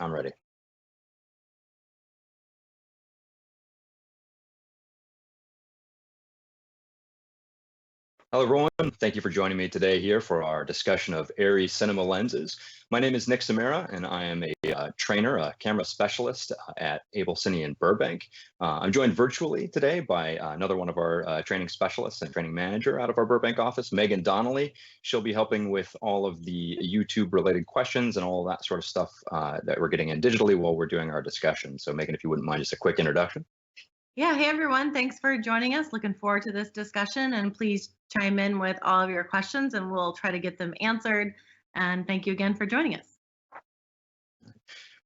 I'm ready. Hello, everyone. Thank you for joining me today here for our discussion of ARRI cinema lenses. My name is Nick Samara, and I am a trainer, a camera specialist at Able Cine in Burbank. I'm joined virtually today by another one of our training specialists and training manager out of our Burbank office, Megan Donnelly. She'll be helping with all of the YouTube-related questions and all that sort of stuff that we're getting in digitally while we're doing our discussion. So, Megan, if you wouldn't mind, just a quick introduction. Yeah, hey everyone, thanks for joining us. Looking forward to this discussion, and please chime in with all of your questions and we'll try to get them answered. And thank you again for joining us.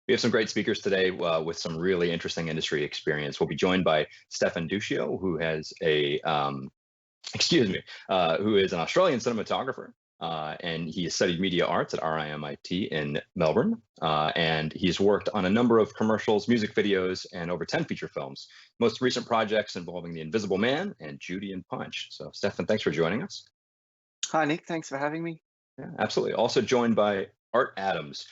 We have some great speakers today with some really interesting industry experience. We'll be joined by Stefan Duscio, who has who is an Australian cinematographer. And he has studied media arts at RIMIT in Melbourne, and he's worked on a number of commercials, music videos, and over 10 feature films. Most recent projects involving The Invisible Man and Judy Punch. So, Stefan, thanks for joining us. Hi, Nick. Thanks for having me. Yeah, absolutely. Also joined by Art Adams,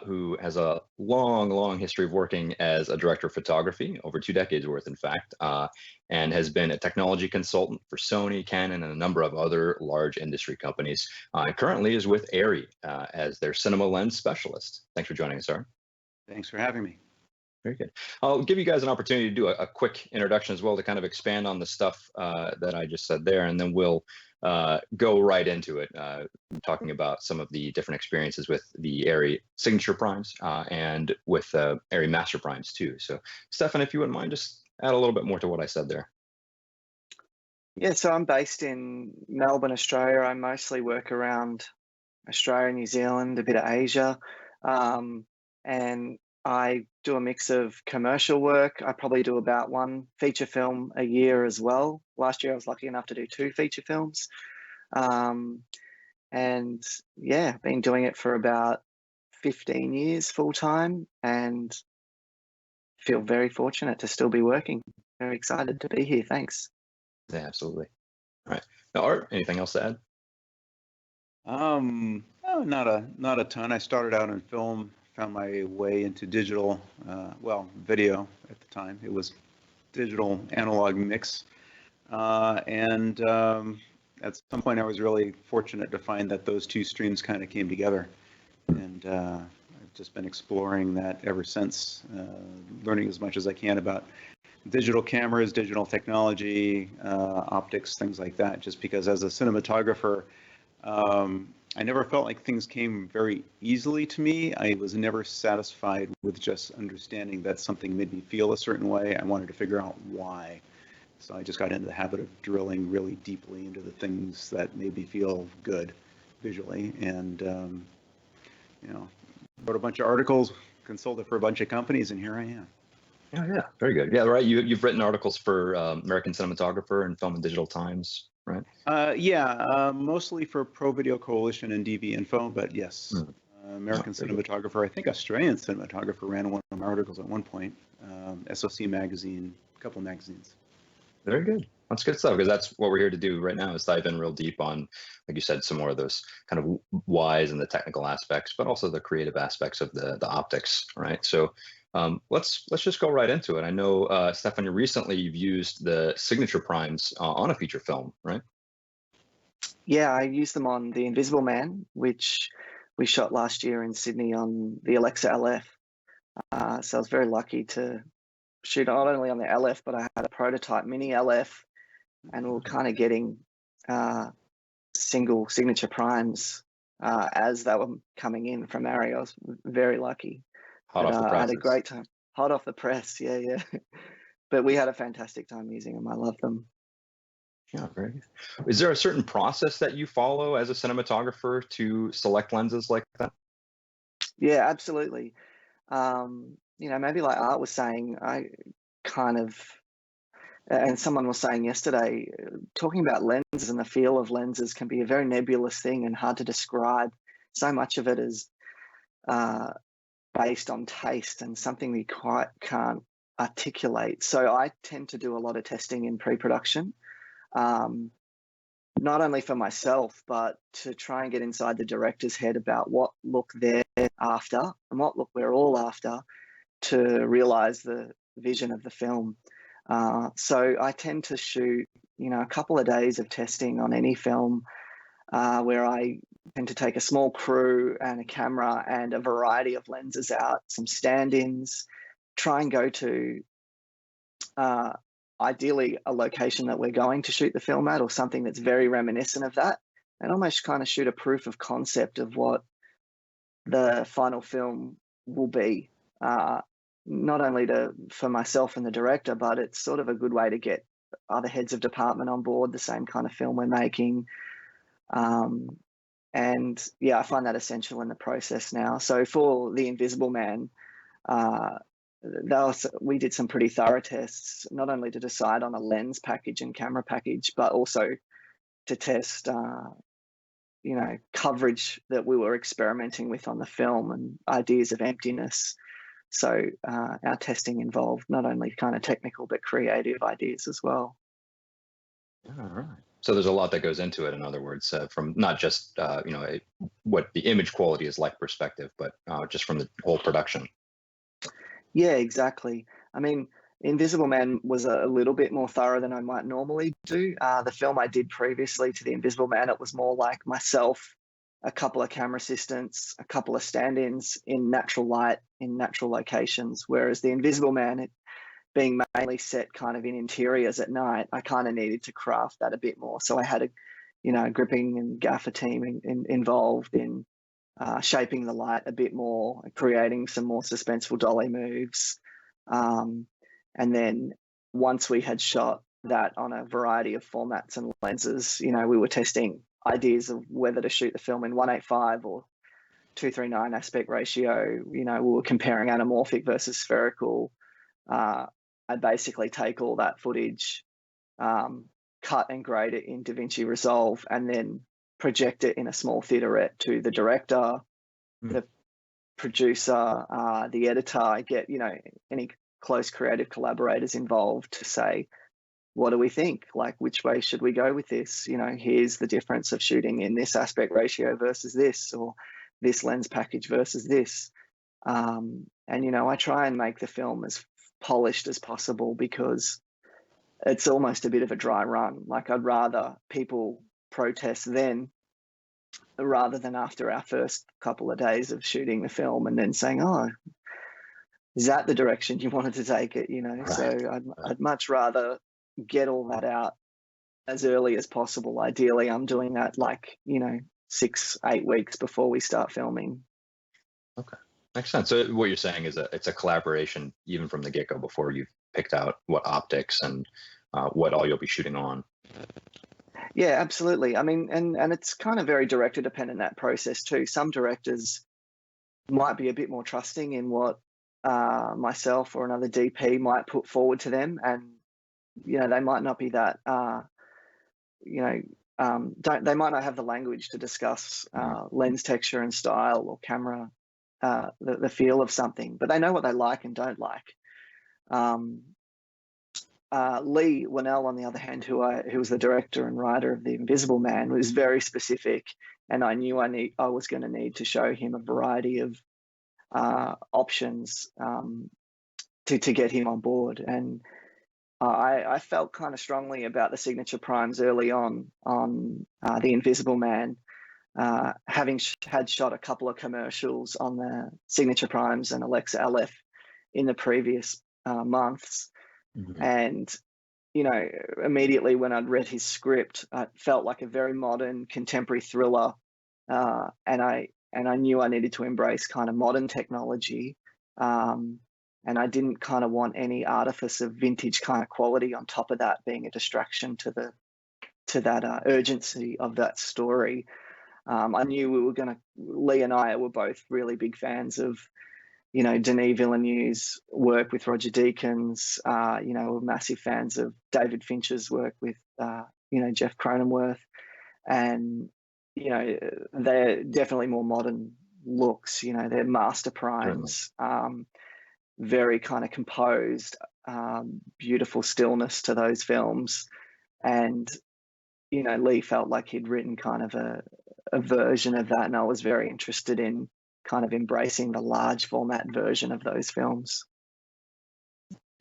who has a long history of working as a director of photography, over 2 decades worth, in fact, and has been a technology consultant for Sony, Canon, and a number of other large industry companies. Currently is with ARRI as their cinema lens specialist. Thanks for joining us, Art. Thanks for having me. Very good. I'll give you guys an opportunity to do a quick introduction as well to kind of expand on the stuff that I just said there, and then we'll go right into it, talking about some of the different experiences with the ARRI signature primes and with ARRI master primes too. So, Stefan, if you wouldn't mind, just add a little bit more to what I said there. Yeah, so I'm based in Melbourne, Australia. I mostly work around Australia, New Zealand, a bit of Asia, and I do a mix of commercial work. I probably do about 1 feature film a year as well. Last year I was lucky enough to do 2 feature films. And yeah, been doing it for about 15 years full time and feel very fortunate to still be working. Very excited to be here. Thanks. Yeah, absolutely. All right. Now, Art, anything else to add? No, not a ton. I started out in film, found my way into digital, video at the time. It was digital analog mix. And at some point I was really fortunate to find that those 2 streams kind of came together. And I've just been exploring that ever since, learning as much as I can about digital cameras, digital technology, optics, things like that, just because as a cinematographer, I never felt like things came very easily to me. I was never satisfied with just understanding that something made me feel a certain way. I wanted to figure out why. So I just got into the habit of drilling really deeply into the things that made me feel good visually. And, wrote a bunch of articles, consulted for a bunch of companies, and here I am. Oh, yeah, very good. Yeah, right. You've written articles for American Cinematographer and Film and Digital Times, right? Mostly for Pro Video Coalition and DV Info, but yes, American Cinematographer. I think Australian Cinematographer ran one of my articles at one point. SOC magazine, a couple of magazines. Very good. That's good stuff, because that's what we're here to do right now, is dive in real deep on, like you said, some more of those kind of whys and the technical aspects, but also the creative aspects of the optics, right? So let's just go right into it. I know, Stefan, you've used the signature primes on a feature film, right? Yeah, I used them on The Invisible Man, which we shot last year in Sydney on the Alexa LF. So I was very lucky to shoot not only on the LF, but I had a prototype mini LF, and we were kind of getting single signature primes as they were coming in from ARRI. I was very lucky. Hot off the press. I had a great time. Hot off the press, yeah. But we had a fantastic time using them. I love them. Yeah, very good. Is there a certain process that you follow as a cinematographer to select lenses like that? Yeah, absolutely. Maybe like Art was saying, and someone was saying yesterday, talking about lenses and the feel of lenses can be a very nebulous thing and hard to describe. So much of it is based on taste and something we quite can't articulate. So I tend to do a lot of testing in pre-production. not only for myself, but to try and get inside the director's head about what look they're after and what look we're all after to realize the vision of the film. So I tend to shoot, a couple of days of testing on any film, where I tend to take a small crew and a camera and a variety of lenses out, some stand-ins, try and go to ideally a location that we're going to shoot the film at, or something that's very reminiscent of that, and almost kind of shoot a proof of concept of what the final film will be. Not only for myself and the director, but it's sort of a good way to get other heads of department on board the same kind of film we're making. And yeah, I find that essential in the process now. So for The Invisible Man, we did some pretty thorough tests, not only to decide on a lens package and camera package, but also to test, coverage that we were experimenting with on the film and ideas of emptiness. So our testing involved not only kind of technical, but creative ideas as well. All right. So there's a lot that goes into it, in other words, from not just, what the image quality is like perspective, but just from the whole production. Yeah, exactly. I mean, Invisible Man was a little bit more thorough than I might normally do. The film I did previously to The Invisible Man, it was more like myself, a couple of camera assistants, a couple of stand-ins in natural light, in natural locations. Whereas The Invisible Man, it being mainly set kind of in interiors at night, I kind of needed to craft that a bit more. So I had a gripping and gaffer team involved in shaping the light a bit more, creating some more suspenseful dolly moves. And then once we had shot that on a variety of formats and lenses, we were testing ideas of whether to shoot the film in 1:8:5 or 2:3:9 aspect ratio. We were comparing anamorphic versus spherical. I'd basically take all that footage, cut and grade it in DaVinci Resolve, and then project it in a small theaterette to the director, the producer, the editor. I get, any close creative collaborators involved to say, what do we think? Like, which way should we go with this? Here's the difference of shooting in this aspect ratio versus this, or this lens package versus this. And, I try and make the film as polished as possible, because it's almost a bit of a dry run. Like, I'd rather people protest then rather than after our first couple of days of shooting the film and then saying, oh, is that the direction you wanted to take it? Right. So I'd much rather get all that out as early as possible. Ideally, I'm doing that 6-8 weeks before we start filming. Okay. Makes sense. So what you're saying is it's a collaboration even from the get-go, before you've picked out what optics and what all you'll be shooting on. Yeah, absolutely. I mean, and it's kind of very director dependent, that process too. Some directors might be a bit more trusting in what myself or another DP might put forward to them, and they might not be that they might not have the language to discuss lens texture and style or camera, the feel of something, but they know what they like and don't like. Lee Winnell, on the other hand, who was the director and writer of The Invisible Man, was very specific, and I knew I was going to need to show him a variety of options to get him on board. And I felt kind of strongly about the signature primes early on The Invisible Man, having had shot a couple of commercials on the signature primes and Alexa LF in the previous months. Mm-hmm. And, immediately when I'd read his script, it felt like a very modern contemporary thriller. And I knew I needed to embrace kind of modern technology. And I didn't kind of want any artifice of vintage kind of quality on top of that being a distraction to that urgency of that story. I knew Lee and I were both really big fans of, Denis Villeneuve's work with Roger Deakins. We're massive fans of David Fincher's work with, Jeff Cronenworth. And, they're definitely more modern looks. They're master primes. Very kind of composed, beautiful stillness to those films. And Lee felt like he'd written kind of a version of that, and I was very interested in kind of embracing the large format version of those films.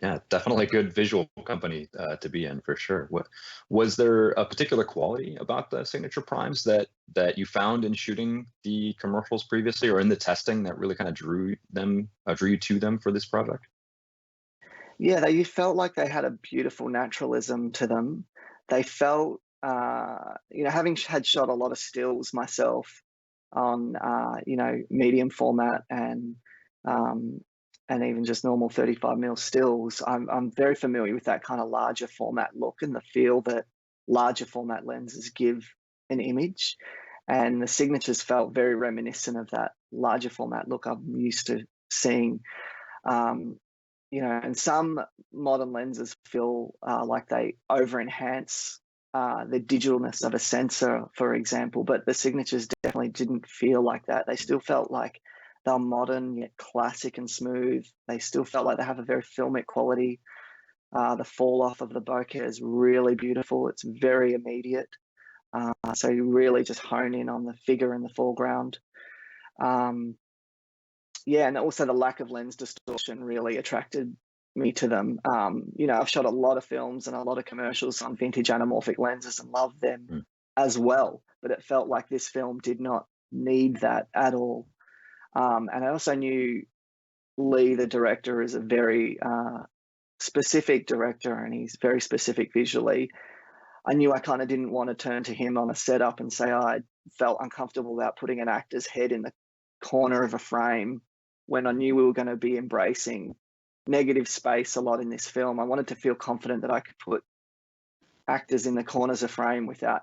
Yeah, definitely a good visual company to be in for sure. What was there a particular quality about the signature primes that you found in shooting the commercials previously, or in the testing, that really kind of drew you to them for this project? Yeah, you felt like they had a beautiful naturalism to them. They felt, having had shot a lot of stills myself on, medium format and even just normal 35mm stills, I'm very familiar with that kind of larger format look and the feel that larger format lenses give an image. And the signatures felt very reminiscent of that larger format look I'm used to seeing. Um, and some modern lenses feel like they over enhance the digitalness of a sensor, for example, but the signatures definitely didn't feel like that. They still felt like they're modern yet classic and smooth. They still felt like they have a very filmic quality. The fall off of the bokeh is really beautiful. It's very immediate. So you really just hone in on the figure in the foreground. Yeah, and also the lack of lens distortion really attracted me to them. I've shot a lot of films and a lot of commercials on vintage anamorphic lenses and love them as well, but it felt like this film did not need that at all. And I also knew Lee, the director, is a very specific director, and he's very specific visually. I knew I kind of didn't want to turn to him on a setup and say, I felt uncomfortable about putting an actor's head in the corner of a frame when I knew we were going to be embracing negative space a lot in this film. I wanted to feel confident that I could put actors in the corners of frame without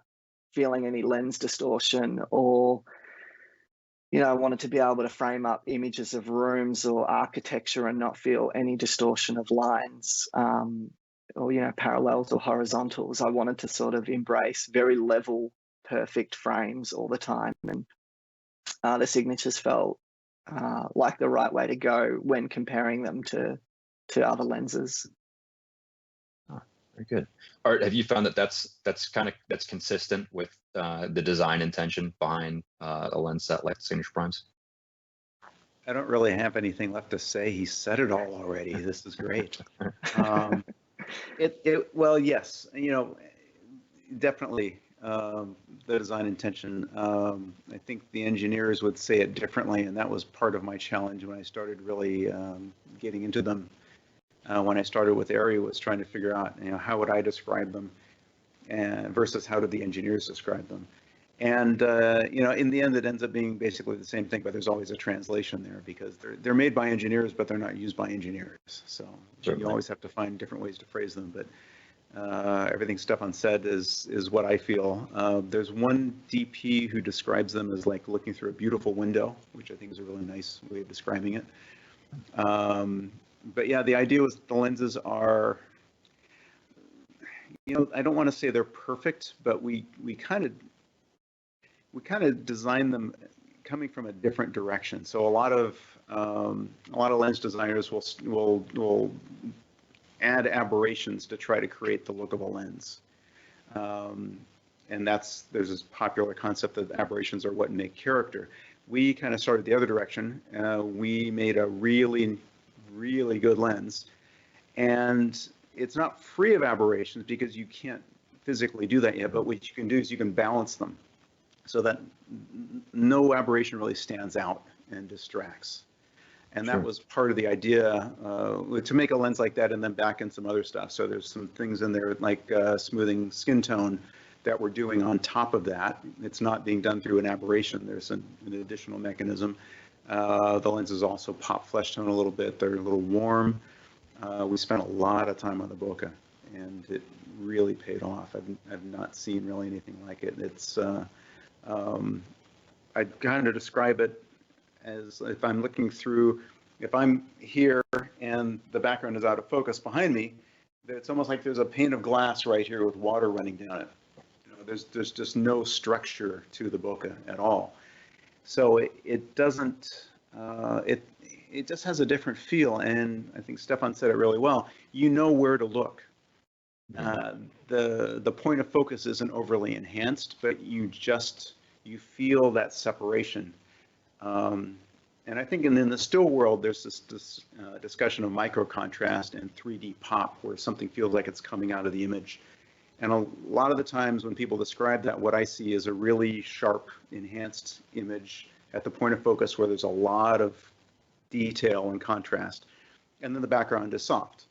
feeling any lens distortion, or I wanted to be able to frame up images of rooms or architecture and not feel any distortion of lines, or parallels or horizontals. I wanted to sort of embrace very level, perfect frames all the time, and the signatures felt like the right way to go when comparing them to other lenses. Oh, very good. Art, have you found that that's consistent with the design intention behind a lens set like the signature primes? I don't really have anything left to say. He said it all already. This is great. Well, yes, definitely the design intention. I think the engineers would say it differently, and that was part of my challenge when I started really getting into them. When I started with ARRI, was trying to figure out, how would I describe them, versus how did the engineers describe them. And in the end, it ends up being basically the same thing, but there's always a translation there because they're made by engineers, but they're not used by engineers. So you always have to find different ways to phrase them. But everything Stefan said is what I feel. There's one DP who describes them as like looking through a beautiful window, which I think is a really nice way of describing it. But yeah, the idea was the lenses are, I don't want to say they're perfect, but we kind of design them coming from a different direction. So a lot of lens designers will add aberrations to try to create the look of a lens. And there's this popular concept that aberrations are what make character. We kind of started the other direction. We made a really, really good lens, and it's not free of aberrations because you can't physically do that yet, but what you can do is you can balance them so that no aberration really stands out and distracts. And that was part of the idea, to make a lens like that and then back in some other stuff. So there's some things in there like smoothing skin tone that we're doing on top of that. It's not being done through an aberration. There's an additional mechanism. The lenses also pop flesh tone a little bit. They're a little warm. We spent a lot of time on the bokeh, and it really paid off. I've not seen really anything like it. It's I'd kind of describe it as if I'm looking through, if I'm here and the background is out of focus behind me, it's almost like there's a pane of glass right here with water running down it. There's just no structure to the bokeh at all. So it doesn't, it just has a different feel, and I think Stefan said it really well. You know where to look. The point of focus isn't overly enhanced, but you feel that separation. And I think in the still world, there's this discussion of micro contrast and 3D pop, where something feels like it's coming out of the image. And a lot of the times when people describe that, what I see is a really sharp, enhanced image at the point of focus where there's a lot of detail and contrast. And then the background is soft.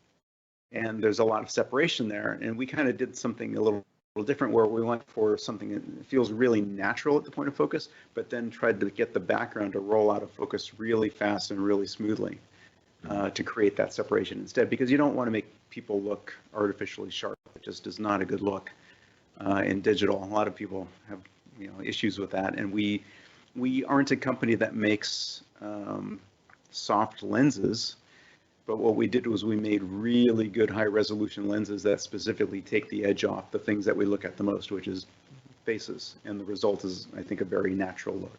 And there's a lot of separation there. And we kind of did something a little different, where we went for something that feels really natural at the point of focus, but then tried to get the background to roll out of focus really fast and really smoothly to create that separation instead, because you don't want to make people look artificially sharp. It just is not a good look in digital. A lot of people have issues with that, and we aren't a company that makes soft lenses. But what we did was we made really good high resolution lenses that specifically take the edge off the things that we look at the most, which is faces. And the result is, I think, a very natural look.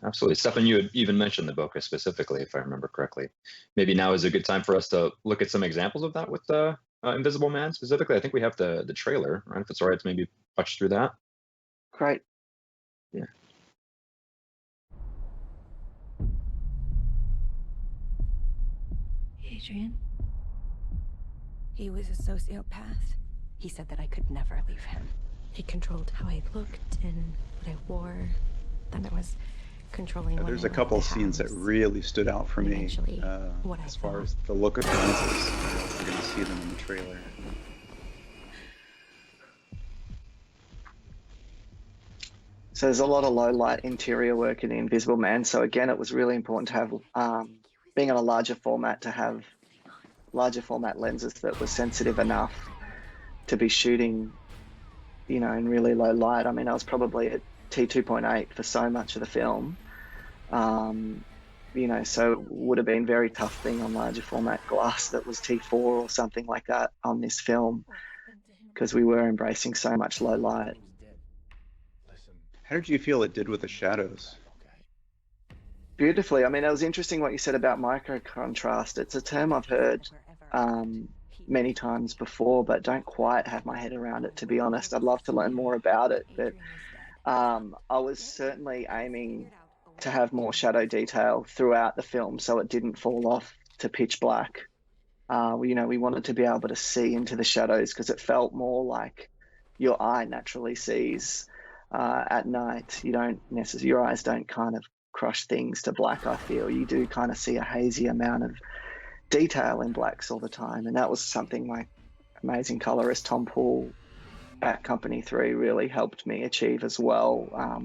Absolutely. Stefan, you had even mentioned the bokeh specifically, if I remember correctly. Maybe now is a good time for us to look at some examples of that with the Invisible Man specifically. I think we have the trailer, right? If it's all right to maybe watch through that. Great. Yeah. Adrian. He was a sociopath. He said that I could never leave him. He controlled how I looked and what I wore. Then it was controlling when There's I a couple of left the scenes that house. really stood out for me Eventually, what I as far felt. as the look of the lenses. We're going to see them in the trailer. So there's a lot of low light interior work in the Invisible Man. So again, it was really important to have, being on a larger format, to have larger format lenses that were sensitive enough to be shooting, in really low light. I mean, I was probably at T2.8 for so much of the film. So it would have been very tough being on larger format glass that was T4 or something like that on this film, because we were embracing so much low light. How did you feel it did with the shadows? Beautifully. I mean, it was interesting what you said about micro contrast. It's a term I've heard many times before, but don't quite have my head around it, to be honest. I'd love to learn more about it, but I was certainly aiming to have more shadow detail throughout the film so it didn't fall off to pitch black. We wanted to be able to see into the shadows because it felt more like your eye naturally sees at night. Your eyes don't kind of crush things to black, I feel. You do kind of see a hazy amount of detail in blacks all the time. And that was something my amazing colorist Tom Poole at Company 3 really helped me achieve as well.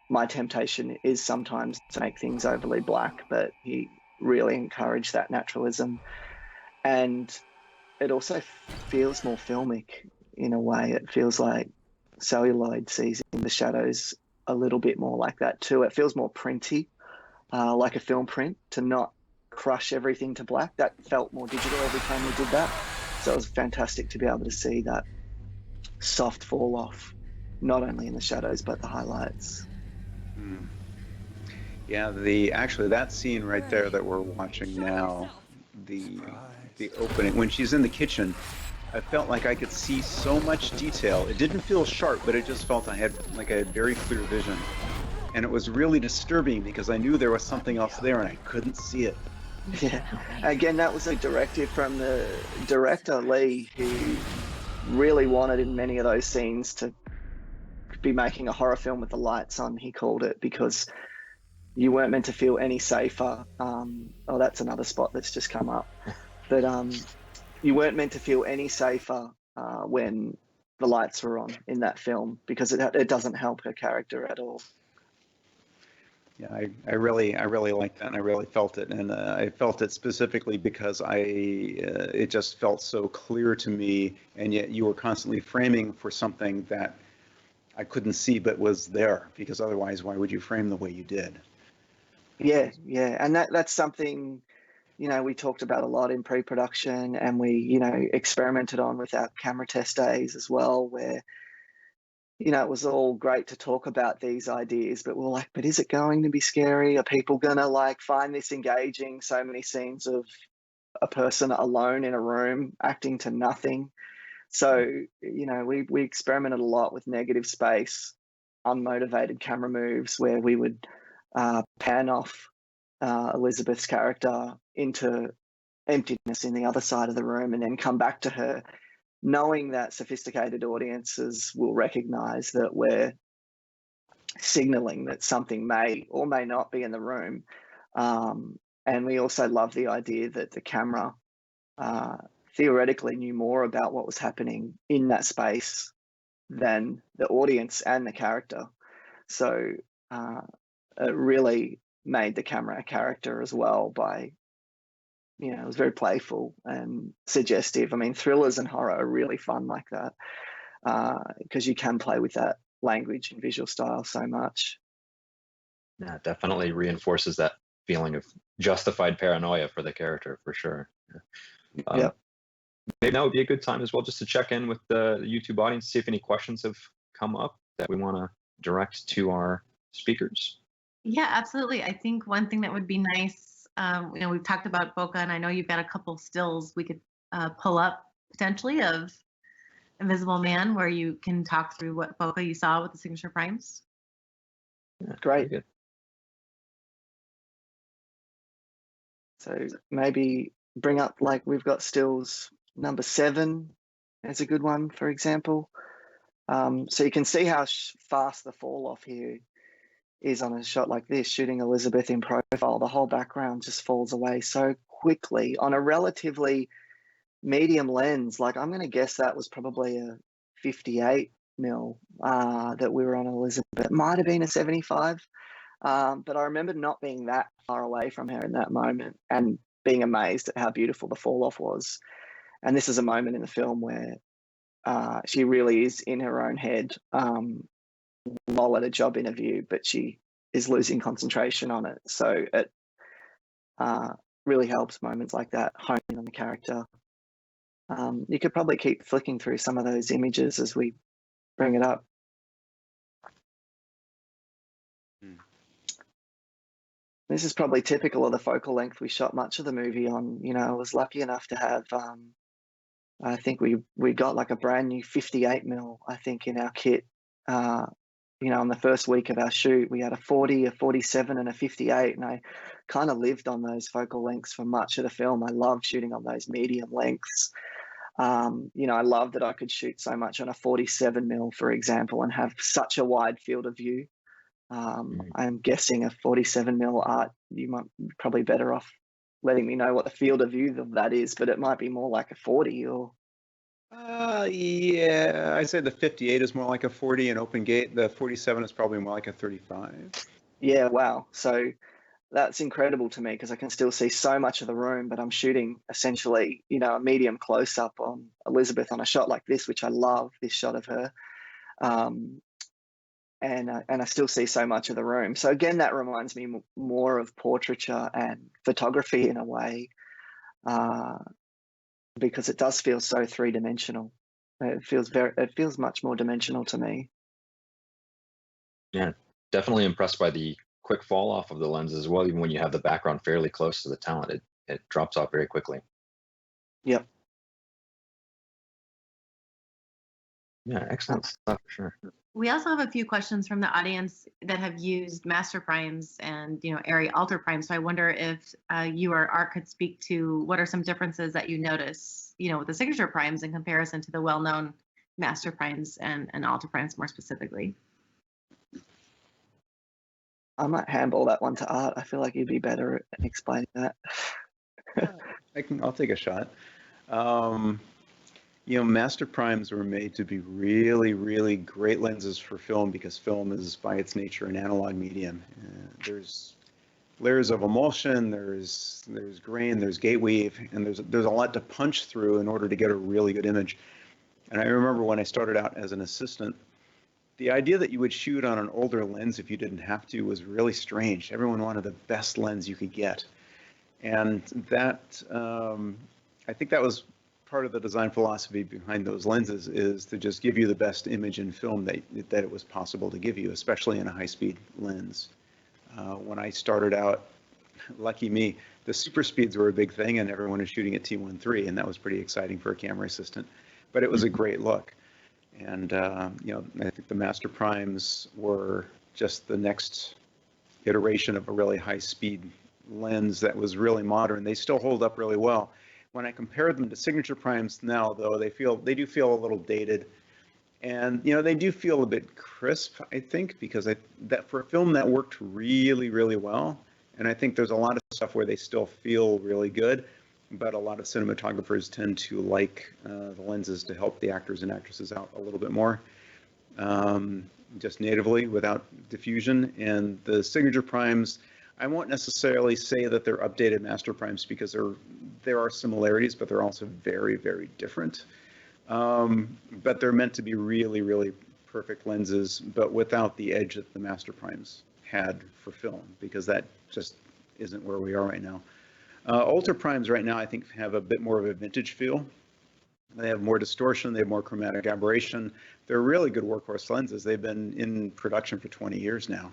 My temptation is sometimes to make things overly black, but he really encouraged that naturalism. And it also feels more filmic in a way. It feels like celluloid sees in the shadows a little bit more like that too. It feels more printy, like a film print, to not crush everything to black. That felt more digital every time we did that. So it was fantastic to be able to see that soft fall off, not only in the shadows, but the highlights. Yeah, actually that scene right there that we're watching now, the opening, when she's in the kitchen, I felt like I could see so much detail. It didn't feel sharp, but it just felt I had very clear vision. And it was really disturbing because I knew there was something else there and I couldn't see it. Yeah. Again, that was a directive from the director, Lee, who really wanted in many of those scenes to be making a horror film with the lights on, he called it, because you weren't meant to feel any safer. That's another spot that's just come up. But you weren't meant to feel any safer when the lights were on in that film, because it doesn't help her character at all. Yeah, I really liked that, and I really felt it, and I felt it specifically because it just felt so clear to me, and yet you were constantly framing for something that I couldn't see but was there, because otherwise, why would you frame the way you did? Yeah, and that's something we talked about a lot in pre-production, and we experimented on with our camera test days as well, where it was all great to talk about these ideas, but we're like, but is it going to be scary? Are people gonna find this engaging? So many scenes of a person alone in a room acting to nothing. So, you know, we experimented a lot with negative space, unmotivated camera moves where we would pan off Elizabeth's character into emptiness in the other side of the room and then come back to her, knowing that sophisticated audiences will recognize that we're signaling that something may or may not be in the room. And we also love the idea that the camera theoretically knew more about what was happening in that space than the audience and the character. So it really made the camera a character as well by, you know, it was very playful and suggestive. I mean, thrillers and horror are really fun like that because you can play with that language and visual style so much. Yeah, definitely reinforces that feeling of justified paranoia for the character, for sure. Yeah. Maybe that would be a good time as well, just to check in with the YouTube audience, see if any questions have come up that we want to direct to our speakers. Yeah, absolutely. I think one thing that would be nice, you know, we've talked about Bokeh, and I know you've got a couple stills we could pull up potentially of Invisible Man, where you can talk through what Bokeh you saw with the signature primes. Yeah, Great. good. So maybe bring up, like, we've got stills number 7 as a good one, for example. So you can see how fast the fall off here is on a shot like this, shooting Elizabeth in profile. The whole background just falls away so quickly on a relatively medium lens. Like, I'm going to guess that was probably a 58 mil that we were on Elizabeth. It might have been a 75. But I remember not being that far away from her in that moment and being amazed at how beautiful the fall off was. And this is a moment in the film where she really is in her own head while at a job interview, but she is losing concentration on it. So it really helps moments like that hone in on the character. You could probably keep flicking through some of those images as we bring it up. This is probably typical of the focal length we shot much of the movie on. You know, I was lucky enough to have, I think we got like a brand new 58 mil, I think, in our kit. You know, on the first week of our shoot, we had a 40, a 47, and a 58, and I kind of lived on those focal lengths for much of the film. I loved shooting on those medium lengths. You know, I love that I could shoot so much on a 47 mil, for example, and have such a wide field of view. I'm guessing a 47 mil art, you might be probably better off letting me know what the field of view of that is, but it might be more like a 40 or. Yeah, I'd say the 58 is more like a 40 in open gate. The 47 is probably more like a 35. Yeah, wow. So that's incredible to me because I can still see so much of the room, but I'm shooting essentially, you know, a medium close up on Elizabeth on a shot like this, which I love, this shot of her. And I still see so much of the room. So again, that reminds me more of portraiture and photography in a way, because it does feel so three-dimensional. It feels much more dimensional to me. Yeah, definitely impressed by the quick fall off of the lens as well. Even when you have the background fairly close to the talent, it drops off very quickly. Yep. Yeah, excellent stuff for sure. We also have a few questions from the audience that have used master primes and, you know, ARRI alter primes. So I wonder if you or Art could speak to what are some differences that you notice, you know, with the signature primes in comparison to the well-known master primes and alter primes more specifically. I might handball that one to Art. I feel like you'd be better at explaining that. I'll take a shot. You know, master primes were made to be really, really great lenses for film because film is by its nature an analog medium. There's layers of emulsion, there's grain, there's gate weave, and there's a lot to punch through in order to get a really good image. And I remember when I started out as an assistant, the idea that you would shoot on an older lens if you didn't have to was really strange. Everyone wanted the best lens you could get. And that, I think that was part of the design philosophy behind those lenses, is to just give you the best image in film that it was possible to give you, especially in a high-speed lens. When I started out, lucky me, the super speeds were a big thing, and everyone was shooting at T13, and that was pretty exciting for a camera assistant. But it was a great look. And, you know, I think the Master Primes were just the next iteration of a really high-speed lens that was really modern. They still hold up really well. When I compare them to signature primes now, though, they do feel a little dated. And, you know, they do feel a bit crisp, I think, because that for a film that worked really, really well. And I think there's a lot of stuff where they still feel really good, but a lot of cinematographers tend to like the lenses to help the actors and actresses out a little bit more, just natively without diffusion. And the signature primes, I won't necessarily say that they're updated master primes, because there are similarities, but they're also very, very different. But they're meant to be really, really perfect lenses, but without the edge that the master primes had for film, because that just isn't where we are right now. Ultra primes right now, I think, have a bit more of a vintage feel. They have more distortion, they have more chromatic aberration. They're really good workhorse lenses. They've been in production for 20 years now.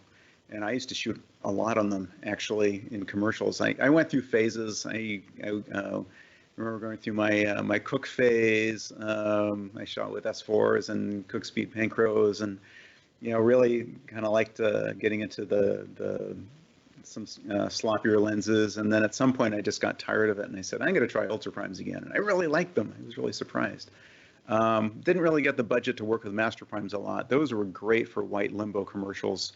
And I used to shoot a lot on them, actually, in commercials. I went through phases. I remember going through my Cook phase. I shot with S4s and Cook Speed Pancros, and, you know, really kind of liked getting into some sloppier lenses. And then at some point I just got tired of it, and I said, I'm going to try ultra primes again. And I really liked them. I was really surprised. Didn't really get the budget to work with master primes a lot. Those were great for white limbo commercials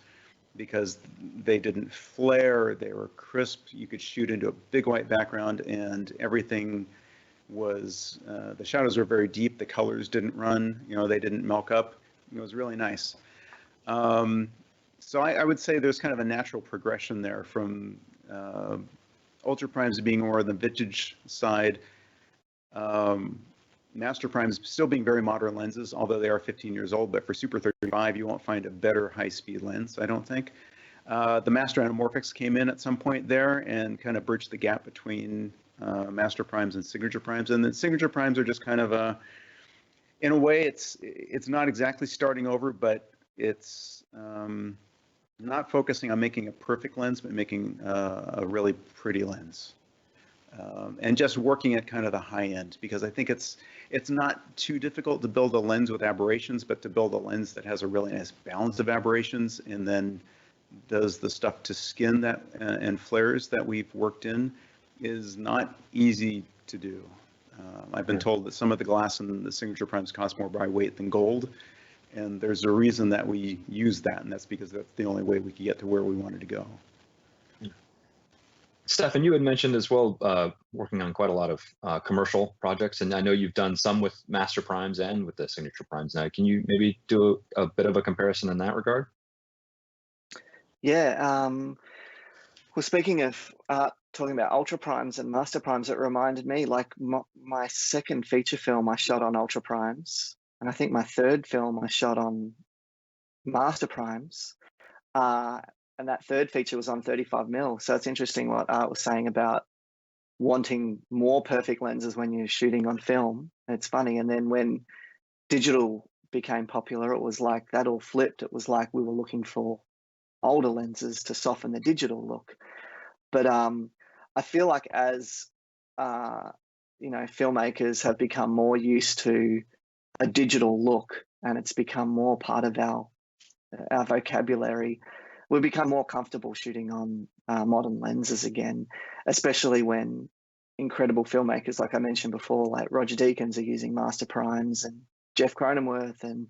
because they didn't flare, they were crisp. You could shoot into a big white background, and everything was, the shadows were very deep, the colors didn't run, you know, they didn't milk up. It was really nice. So I would say there's kind of a natural progression there from ultra primes being more on the vintage side, master primes still being very modern lenses, although they are 15 years old. But for Super 35, you won't find a better high-speed lens, I don't think. The master anamorphics came in at some point there and kind of bridged the gap between master primes and signature primes. And the signature primes are just kind of in a way, it's not exactly starting over, but it's not focusing on making a perfect lens, but making a really pretty lens. And just working at kind of the high end, because I think it's not too difficult to build a lens with aberrations, but to build a lens that has a really nice balance of aberrations and then does the stuff to skin that and flares that we've worked in is not easy to do. I've been told that some of the glass in the signature primes cost more by weight than gold, and there's a reason that we use that, and that's because that's the only way we could get to where we wanted to go. Stefan, you had mentioned as well working on quite a lot of commercial projects, and I know you've done some with master primes and with the signature primes now. Can you maybe do a bit of a comparison in that regard? Yeah. Well, speaking of talking about ultra primes and master primes, it reminded me, like my second feature film I shot on ultra primes, and I think my third film I shot on master primes. And that third feature was on 35mm. So it's interesting what Art was saying about wanting more perfect lenses when you're shooting on film. It's funny. And then when digital became popular, it was like that all flipped. It was like we were looking for older lenses to soften the digital look. But I feel like as you know, filmmakers have become more used to a digital look, and it's become more part of our vocabulary, we've become more comfortable shooting on modern lenses again, especially when incredible filmmakers, like I mentioned before, like Roger Deakins, are using master primes, and Jeff Cronenworth and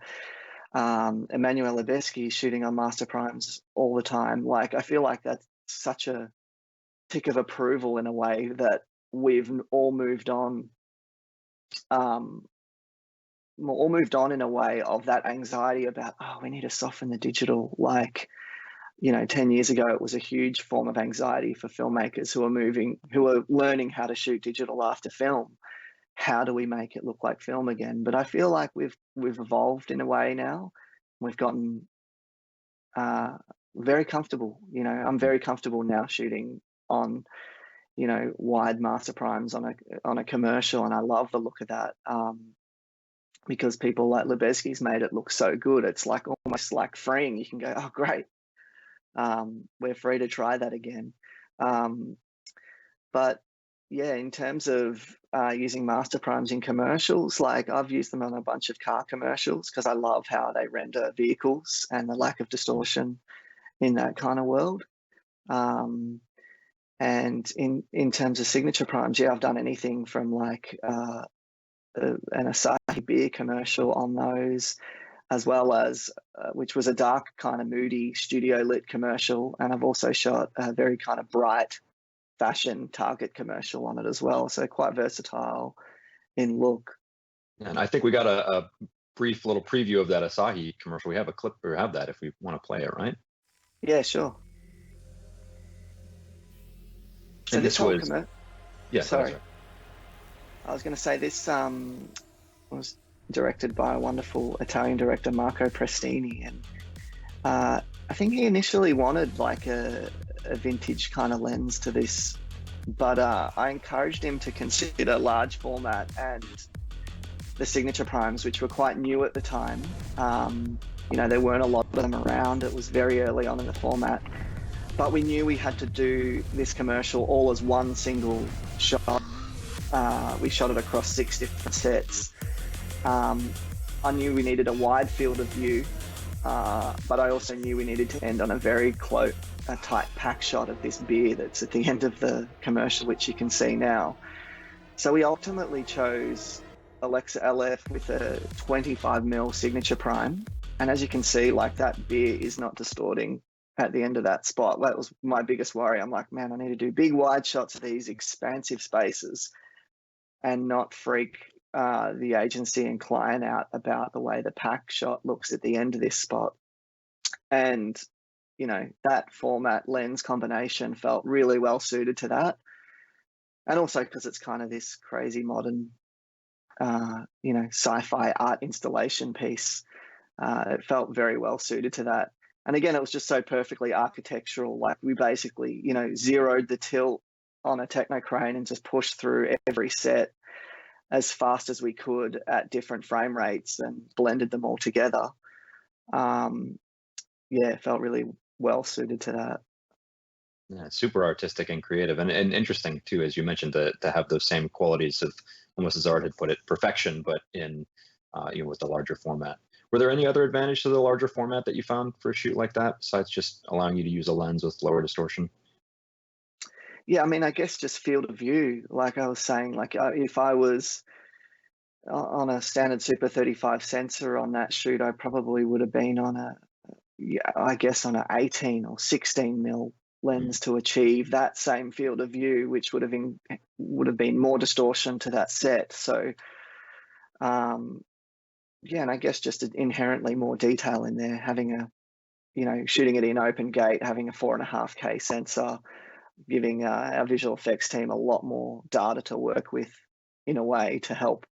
Emmanuel Lubezki shooting on master primes all the time. Like, I feel like that's such a tick of approval in a way that we've all moved on. All moved on in a way of that anxiety about, oh, we need to soften the digital. Like, you know, 10 years ago, it was a huge form of anxiety for filmmakers who are learning how to shoot digital after film. How do we make it look like film again? But I feel like we've evolved in a way now. We've gotten very comfortable. You know, I'm very comfortable now shooting on, you know, wide master primes on a commercial, and I love the look of that. Because people like Lubezki's made it look so good. It's like almost like freeing. You can go, oh, great. We're free to try that again. But yeah, in terms of using master primes in commercials, like I've used them on a bunch of car commercials because I love how they render vehicles and the lack of distortion in that kind of world. And in terms of signature primes, yeah, I've done anything from like an Asahi beer commercial on those, as well as which was a dark kind of moody studio lit commercial, and I've also shot a very kind of bright fashion Target commercial on it as well, so quite versatile in look. And I think we got a brief little preview of that Asahi commercial. We have a clip, or have that if we want to play it, right? Yeah, sure. So And this this whole was, yeah, go ahead, sorry, I was going to say this was directed by a wonderful Italian director, Marco Prestini, and I think he initially wanted like a vintage kind of lens to this, but I encouraged him to consider large format and the signature primes, which were quite new at the time. You know, there weren't a lot of them around. It was very early on in the format, but we knew we had to do this commercial all as one single shot. We shot it across 6 different sets. I knew we needed a wide field of view, but I also knew we needed to end on a very close, a tight pack shot of this beer that's at the end of the commercial, which you can see now. So we ultimately chose Alexa LF with a 25mm signature prime. And as you can see, like that beer is not distorting at the end of that spot. That was my biggest worry. I'm like, man, I need to do big wide shots of these expansive spaces and not freak the agency and client out about the way the pack shot looks at the end of this spot. And, you know, that format lens combination felt really well suited to that. And also because it's kind of this crazy modern, you know, sci-fi art installation piece. It felt very well suited to that. And again, it was just so perfectly architectural. Like we basically, you know, zeroed the tilt on a techno crane and just pushed through every set as fast as we could at different frame rates and blended them all together. Yeah, it felt really well suited to that. Yeah, super artistic and creative, and interesting too, as you mentioned, to have those same qualities of, almost as Art had put it, perfection, but in you know, with the larger format. Were there any other advantage to the larger format that you found for a shoot like that, besides just allowing you to use a lens with lower distortion? Yeah, I mean, I guess just field of view. Like I was saying, like if I was on a standard Super 35 sensor on that shoot, I probably would have been on a, yeah, I guess on an 18 or 16mm lens to achieve that same field of view, which would have been more distortion to that set. So, yeah, and I guess just inherently more detail in there, having a, you know, shooting it in open gate, having a 4.5K sensor, giving our visual effects team a lot more data to work with in a way to help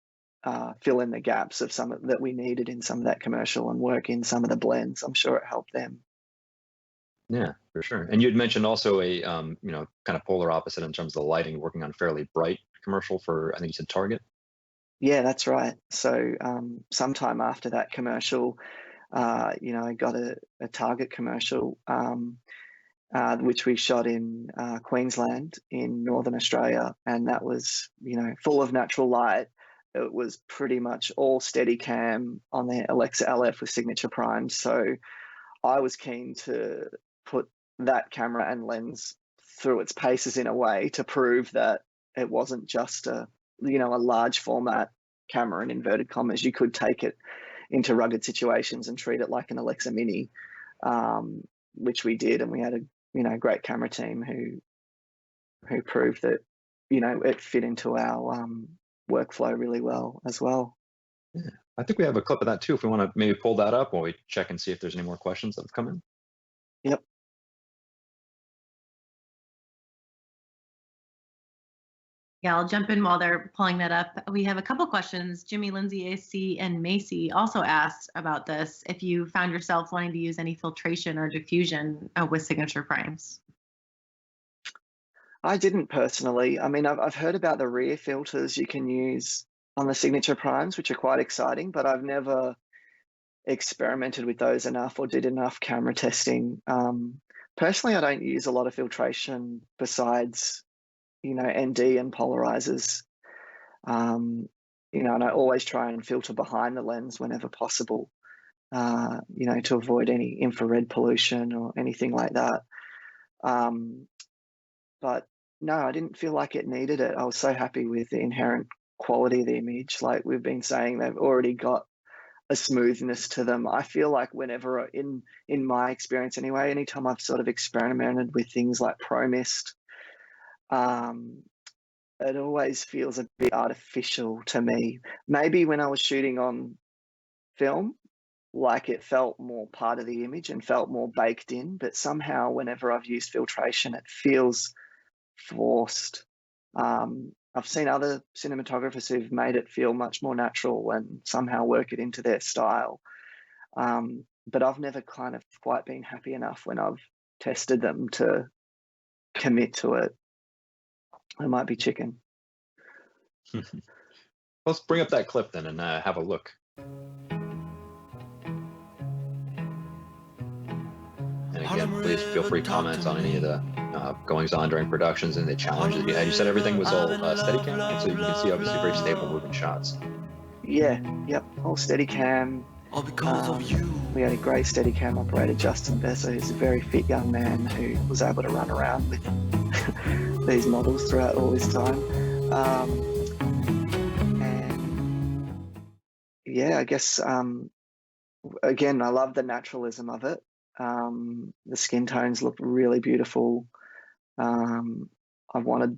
fill in the gaps of some that we needed in some of that commercial and work in some of the blends. I'm sure it helped them. Yeah, for sure. And you had mentioned also a you know, kind of polar opposite in terms of the lighting, working on fairly bright commercial for, I think you said Target. Yeah, that's right. So sometime after that commercial, you know, I got a Target commercial, which we shot in Queensland in Northern Australia, and that was, you know, full of natural light. It was pretty much all steady cam on the Alexa LF with signature primes. So I was keen to put that camera and lens through its paces in a way to prove that it wasn't just a, you know, a large format camera in inverted commas. You could take it into rugged situations and treat it like an Alexa Mini, which we did, and we had a, you know, great camera team who proved that, you know, it fit into our workflow really well as well. Yeah, I think we have a clip of that too, if we want to maybe pull that up while we check and see if there's any more questions that have come in. Yep. Yeah, I'll jump in while they're pulling that up. We have a couple questions. Jimmy, Lindsay, AC, and Macy also asked about this, if you found yourself wanting to use any filtration or diffusion with signature primes. I didn't personally. I mean, I've heard about the rear filters you can use on the signature primes, which are quite exciting, but I've never experimented with those enough or did enough camera testing Personally, I don't use a lot of filtration besides, ND and polarizers. And I always try and filter behind the lens whenever possible, to avoid any infrared pollution or anything like that. But no, I didn't feel like it needed it. I was so happy with the inherent quality of the image. Like we've been saying, they've already got a smoothness to them. I feel like whenever, in my experience anyway, anytime I've sort of experimented with things like Pro Mist, it always feels a bit artificial to me. Maybe when I was shooting on film, like it felt more part of the image and felt more baked in, but somehow whenever I've used filtration, it feels forced. I've seen other cinematographers who've made it feel much more natural and somehow work it into their style. But I've never kind of quite been happy enough when I've tested them to commit to it. I might be chicken. Let's bring up that clip then and have a look. And again, please feel free to comment on any of the goings on during productions and the challenges you had. You said everything was all Steadicam, right? So you can see obviously very stable moving shots. Yeah, yep, all Steadicam. We had a great Steadicam operator, Justin Besser, who's a very fit young man who was able to run around with these models throughout all this time. And yeah, I guess, again, I love the naturalism of it. The skin tones look really beautiful. I wanted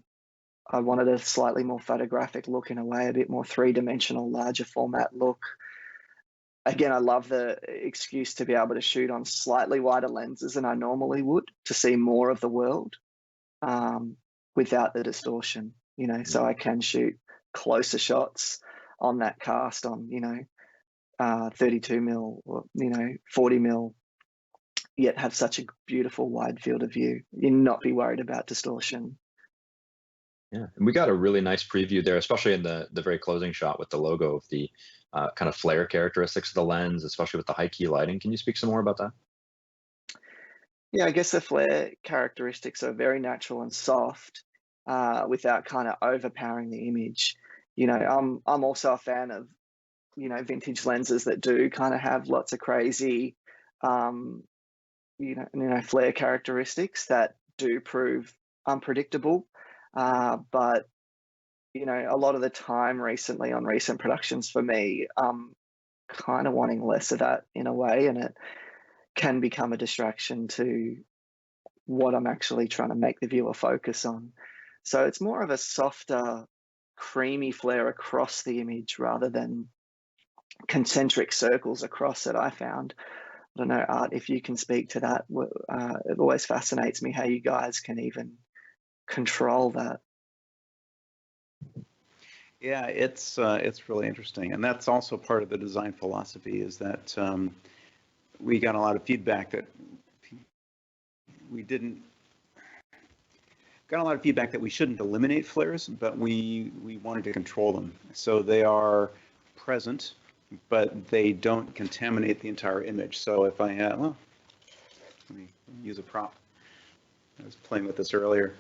a slightly more photographic look in a way, a bit more three-dimensional, larger format look. Again, I love the excuse to be able to shoot on slightly wider lenses than I normally would to see more of the world without the distortion, so I can shoot closer shots on that cast on, 32 mil or, 40 mil, yet have such a beautiful wide field of view and not be worried about distortion. Yeah, and we got a really nice preview there, especially in the very closing shot with the logo of the kind of flare characteristics of the lens, especially with the high key lighting. Can you speak some more about that? Yeah, I guess the flare characteristics are very natural and soft without kind of overpowering the image. I'm also a fan of, vintage lenses that do kind of have lots of crazy, flare characteristics that do prove unpredictable. But a lot of the time recently on recent productions for me, kind of wanting less of that in a way, and it can become a distraction to what I'm actually trying to make the viewer focus on. So it's more of a softer, creamy flare across the image rather than concentric circles across it, I found. I don't know, Art, if you can speak to that. It always fascinates me how you guys can even control that. Yeah, it's really interesting, and that's also part of the design philosophy. Is that we got a lot of feedback that we shouldn't eliminate flares, but we wanted to control them. So they are present, but they don't contaminate the entire image. So if I let me use a prop. I was playing with this earlier.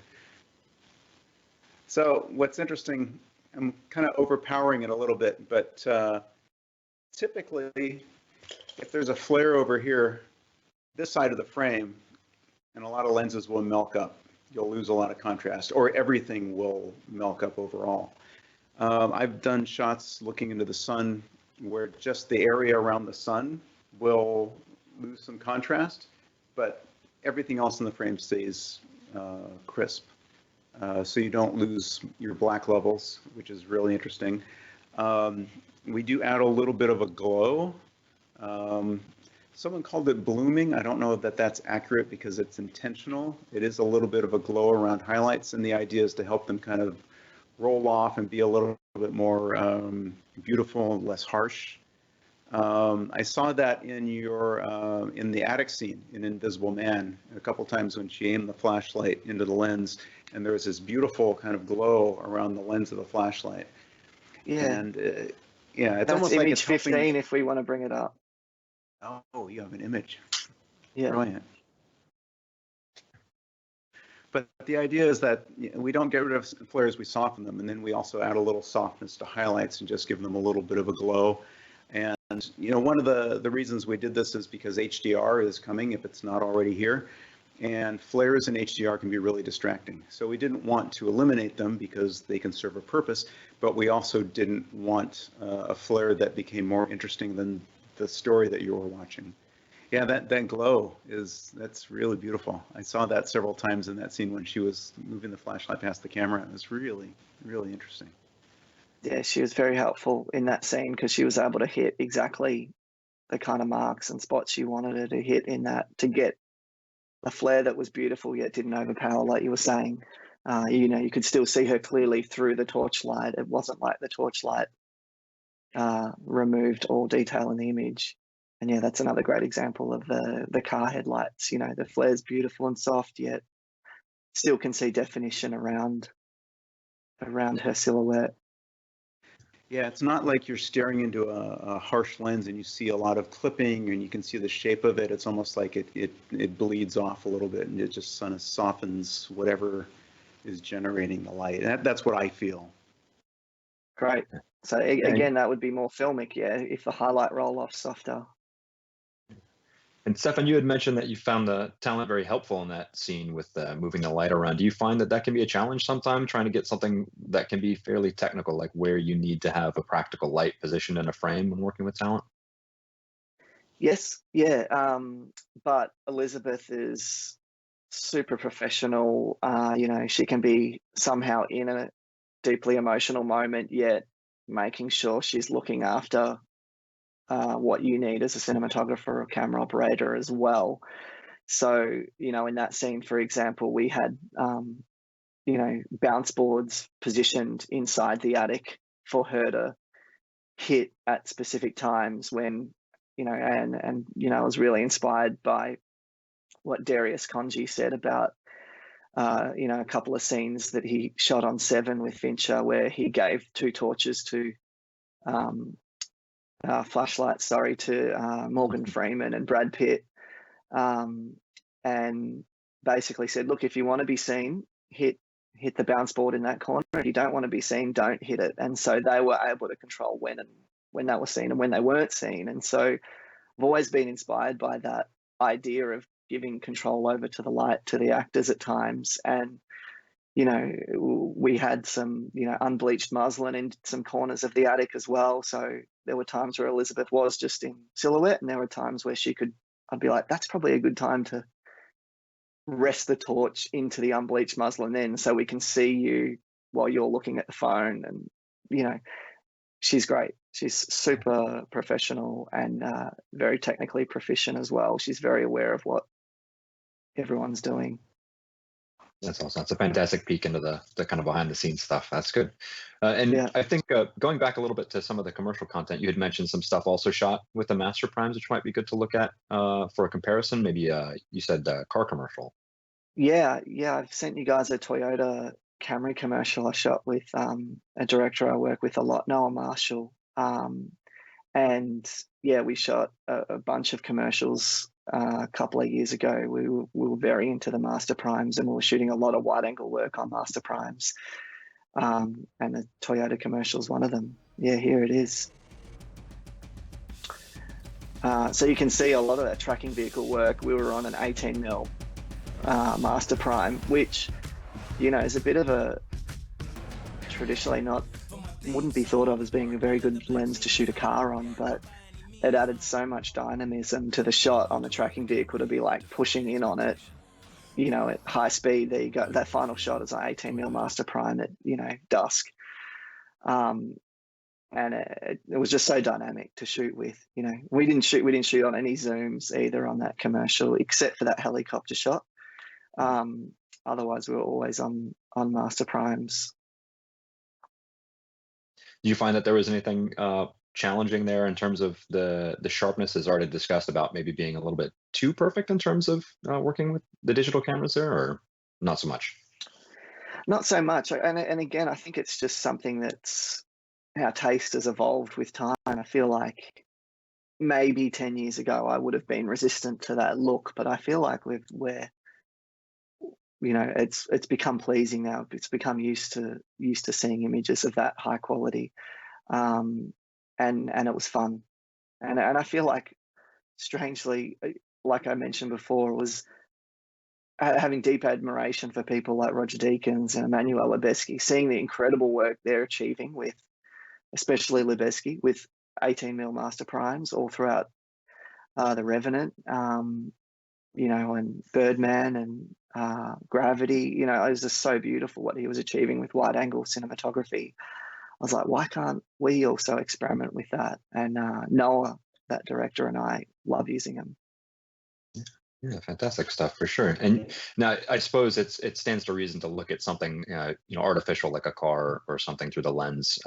So what's interesting, I'm kind of overpowering it a little bit, but typically, if there's a flare over here, this side of the frame, and a lot of lenses will milk up. You'll lose a lot of contrast, or everything will milk up overall. I've done shots looking into the sun where just the area around the sun will lose some contrast, but everything else in the frame stays crisp. So you don't lose your black levels, which is really interesting. We do add a little bit of a glow. Someone called it blooming. I don't know if that's accurate because it's intentional. It is a little bit of a glow around highlights, and the idea is to help them kind of roll off and be a little bit more beautiful, less harsh. I saw that in your in the attic scene in Invisible Man a couple times when she aimed the flashlight into the lens, and there was this beautiful kind of glow around the lens of the flashlight. Yeah, and yeah, it's that's almost image like it's 15 helping... if we want to bring it up. Oh, you have an image. Yeah. Brilliant. But the idea is that we don't get rid of flares, we soften them, and then we also add a little softness to highlights and just give them a little bit of a glow. And one of the reasons we did this is because HDR is coming, if it's not already here, and flares in HDR can be really distracting. So we didn't want to eliminate them because they can serve a purpose, but we also didn't want a flare that became more interesting than the story that you were watching. Yeah, that glow that's really beautiful. I saw that several times in that scene when she was moving the flashlight past the camera. It was really, really interesting. Yeah, she was very helpful in that scene because she was able to hit exactly the kind of marks and spots she wanted her to hit in that to get a flare that was beautiful yet didn't overpower, like you were saying. You could still see her clearly through the torchlight. It wasn't like the torchlight removed all detail in the image. And yeah, that's another great example of the car headlights. The flare's beautiful and soft, yet still can see definition around her silhouette. Yeah, it's not like you're staring into a harsh lens and you see a lot of clipping and you can see the shape of it. It's almost like it bleeds off a little bit and it just kind of softens whatever is generating the light. That's what I feel. Great. So again, that would be more filmic, yeah, if the highlight roll-off's softer. And Stefan, you had mentioned that you found the talent very helpful in that scene with moving the light around. Do you find that can be a challenge sometimes, trying to get something that can be fairly technical, like where you need to have a practical light positioned in a frame when working with talent? Yes, yeah. But Elizabeth is super professional. She can be somehow in a deeply emotional moment, yet making sure she's looking after what you need as a cinematographer or camera operator as well. So, in that scene, for example, we had, bounce boards positioned inside the attic for her to hit at specific times when, I was really inspired by what Darius Conji said about, a couple of scenes that he shot on Seven with Fincher where he gave two torches to flashlights, to Morgan Freeman and Brad Pitt, and basically said, look, if you want to be seen, hit the bounce board in that corner. If you don't want to be seen, don't hit it. And so they were able to control when they were seen and when they weren't seen. And so I've always been inspired by that idea of giving control over to the light to the actors at times. And we had some unbleached muslin in some corners of the attic as well, so there were times where Elizabeth was just in silhouette, and there were times where I'd be like, that's probably a good time to rest the torch into the unbleached muslin then, so we can see you while you're looking at the phone. And she's great. She's super professional and very technically proficient as well. She's very aware of what everyone's doing. That's awesome. That's a fantastic peek into the kind of behind the scenes stuff. That's good. And Yeah. I think going back a little bit to some of the commercial content, you had mentioned some stuff also shot with the master primes, which might be good to look at for a comparison. Maybe you said car commercial. Yeah. I've sent you guys a Toyota Camry commercial I shot with a director I work with a lot, Noah Marshall. And yeah, we shot a bunch of commercials a couple of years ago. We were very into the master primes, and we were shooting a lot of wide angle work on master primes. And the Toyota commercial is one of them. Yeah, here it is. So you can see a lot of that tracking vehicle work. We were on an 18mm master prime, which, is a bit of a traditionally wouldn't be thought of as being a very good lens to shoot a car on, but it added so much dynamism to the shot on the tracking vehicle to be like pushing in on it, at high speed. There you go. That final shot is an 18mm master prime at, dusk. And it was just so dynamic to shoot with. We didn't shoot on any zooms either on that commercial, except for that helicopter shot. Otherwise we were always on master primes. Do you find that there was anything challenging there in terms of the sharpness, as already discussed, about maybe being a little bit too perfect in terms of working with the digital cameras there, or not so much? Not so much. And again, I think it's just something that's our taste has evolved with time. I feel like maybe 10 years ago I would have been resistant to that look, but I feel like we're it's become pleasing now. It's become used to seeing images of that high quality, and it was fun, and I feel like, strangely, like I mentioned before, was having deep admiration for people like Roger Deakins and Emmanuel Lubezki, seeing the incredible work they're achieving with, especially Lubezki, with 18mm master primes all throughout The Revenant, and Birdman and Gravity. It was just so beautiful what he was achieving with wide angle cinematography. I was like, why can't we also experiment with that? And Noah, that director, and I love using them. Yeah, fantastic stuff for sure. And now I suppose it stands to reason to look at something artificial like a car or something through the lens,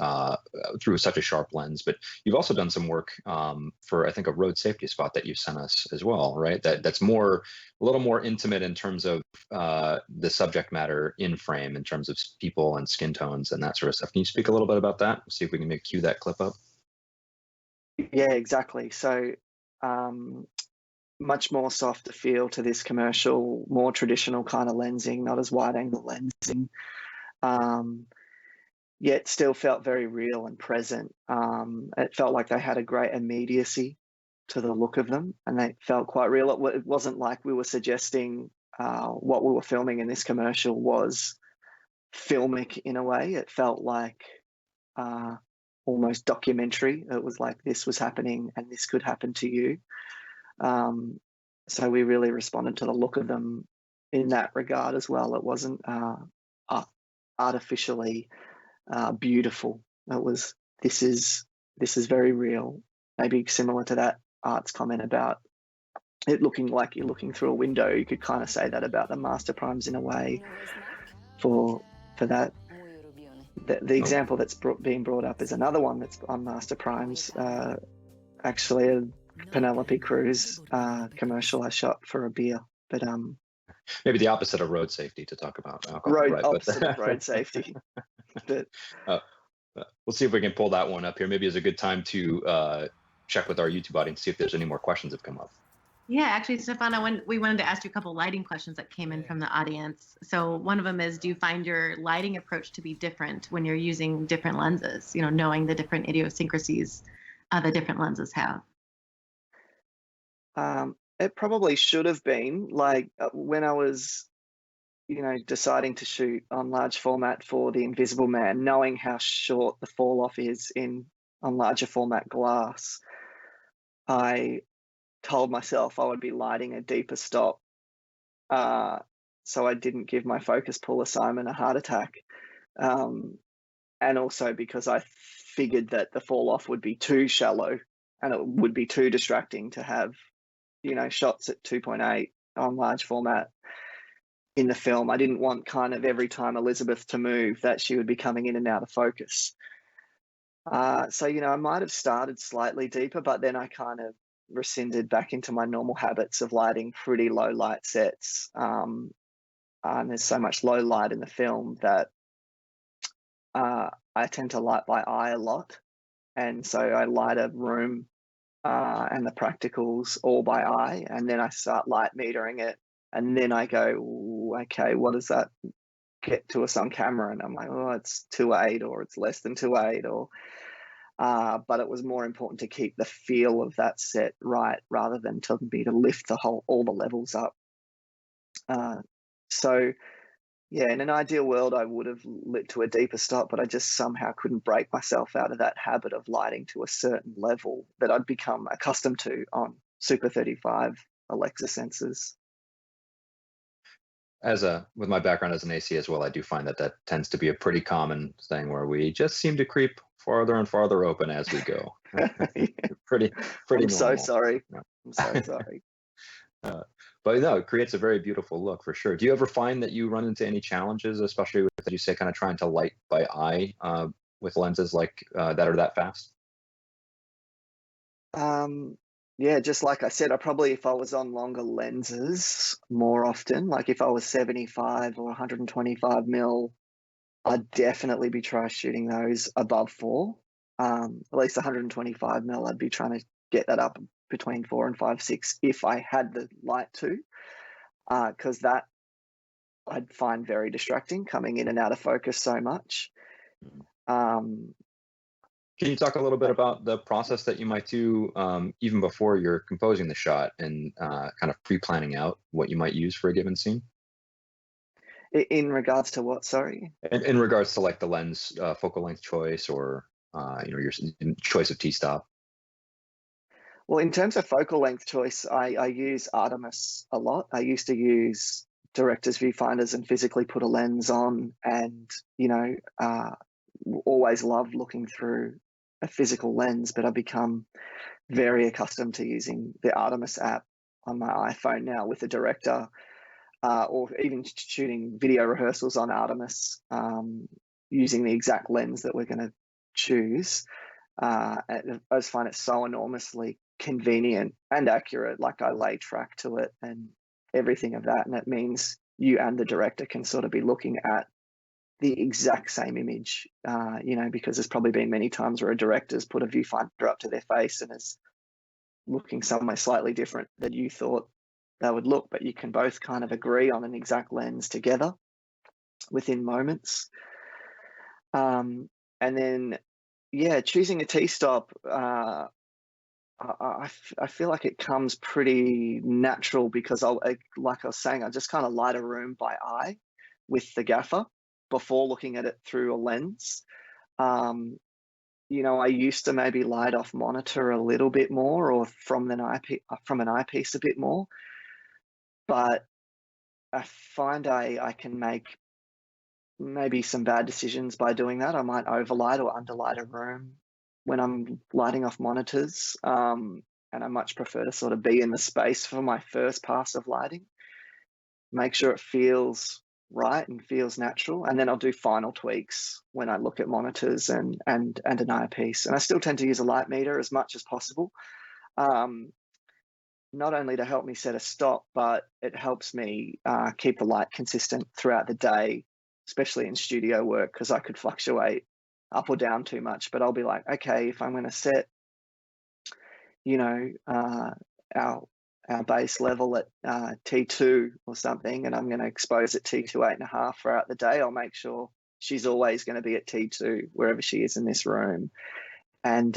through such a sharp lens. But you've also done some work for, I think, a road safety spot that you sent us as well, right? That's a little more intimate in terms of the subject matter in frame, in terms of people and skin tones and that sort of stuff. Can you speak a little bit about that? We'll see if we can cue that clip up. Yeah, exactly. So much more softer feel to this commercial, more traditional kind of lensing, not as wide angle lensing, yet still felt very real and present. It felt like they had a great immediacy to the look of them, and they felt quite real. It wasn't like we were suggesting what we were filming in this commercial was filmic in a way. It felt like almost documentary. It was like this was happening and this could happen to you. So we really responded to the look of them in that regard as well. It wasn't artificially beautiful. It was, this is very real. Maybe similar to that Art's comment about it looking like you're looking through a window. You could kind of say that about the master primes in a way. For that, the example that's being brought up is another one that's on master primes. Actually, a Penelope Cruz commercial I shot for a beer, but maybe the opposite of road safety to talk about alcohol, opposite of road safety. But we'll see if we can pull that one up here. Maybe it's a good time to check with our YouTube audience, see if there's any more questions that have come up. Yeah, actually, Stefan, we wanted to ask you a couple lighting questions that came in from the audience. So one of them is, do you find your lighting approach to be different when you're using different lenses, knowing the different idiosyncrasies the different lenses have? It probably should have been, like when I was, deciding to shoot on large format for The Invisible Man, knowing how short the fall off is on larger format glass, I told myself I would be lighting a deeper stop, so I didn't give my focus pull assignment a heart attack, and also because I figured that the fall off would be too shallow and it would be too distracting to have shots at 2.8 on large format in the film. I didn't want kind of every time Elizabeth to move that she would be coming in and out of focus. So I might have started slightly deeper, but then I kind of rescinded back into my normal habits of lighting pretty low light sets. And there's so much low light in the film that I tend to light by eye a lot. And so I light a room and the practicals all by eye, and then I start light metering it, and then I go, okay, what does that get to us on camera? And I'm like, oh, it's 2.8 or it's less than 2.8, or but it was more important to keep the feel of that set right rather than to me to lift all the levels up. So yeah, in an ideal world, I would have lit to a deeper stop, but I just somehow couldn't break myself out of that habit of lighting to a certain level that I'd become accustomed to on Super 35 Alexa sensors. With my background as an AC as well, I do find that tends to be a pretty common thing where we just seem to creep farther and farther open as we go. Yeah. pretty I'm normal. so sorry. Yeah. I'm so sorry. But no, it creates a very beautiful look for sure. Do you ever find that you run into any challenges, especially with, as you say, kind of trying to light by eye with lenses like that are that fast? Yeah, just like I said, if I was on longer lenses more often, like if I was 75 or 125 mil, I'd definitely be shooting those above 4. At least 125 mil, I'd be trying to get that up between 4 and 5.6 if I had the light to, because that I'd find very distracting, coming in and out of focus so much. Can you talk a little bit about the process that you might do even before you're composing the shot and kind of pre-planning out what you might use for a given scene? In regards to what, sorry? In regards to like the lens focal length choice, or your choice of t-stop. Well, in terms of focal length choice, I use Artemis a lot. I used to use director's viewfinders and physically put a lens on, and always loved looking through a physical lens, but I've become very accustomed to using the Artemis app on my iPhone now with the director, or even shooting video rehearsals on Artemis, using the exact lens that we're going to choose. I just find it so enormously convenient and accurate. Like, I lay track to it and everything of that, and it means you and the director can sort of be looking at the exact same image, because there's probably been many times where a director's put a viewfinder up to their face and is looking somewhere slightly different than you thought they would look, but you can both kind of agree on an exact lens together within moments. And then, choosing a T-stop, I feel like it comes pretty natural, because like I was saying, I just kind of light a room by eye with the gaffer before looking at it through a lens. I used to maybe light off monitor a little bit more, or from an eyepiece a bit more, but I find I can make maybe some bad decisions by doing that. I might overlight or underlight a room when I'm lighting off monitors, and I much prefer to sort of be in the space for my first pass of lighting, make sure it feels right and feels natural, and then I'll do final tweaks when I look at monitors and an eyepiece. And I still tend to use a light meter as much as possible, not only to help me set a stop, but it helps me keep the light consistent throughout the day, especially in studio work, because I could fluctuate up or down too much. But I'll be like, okay, if I'm going to set, our base level at T2 or something, and I'm going to expose at T2 8.5 throughout the day, I'll make sure she's always going to be at T2 wherever she is in this room. And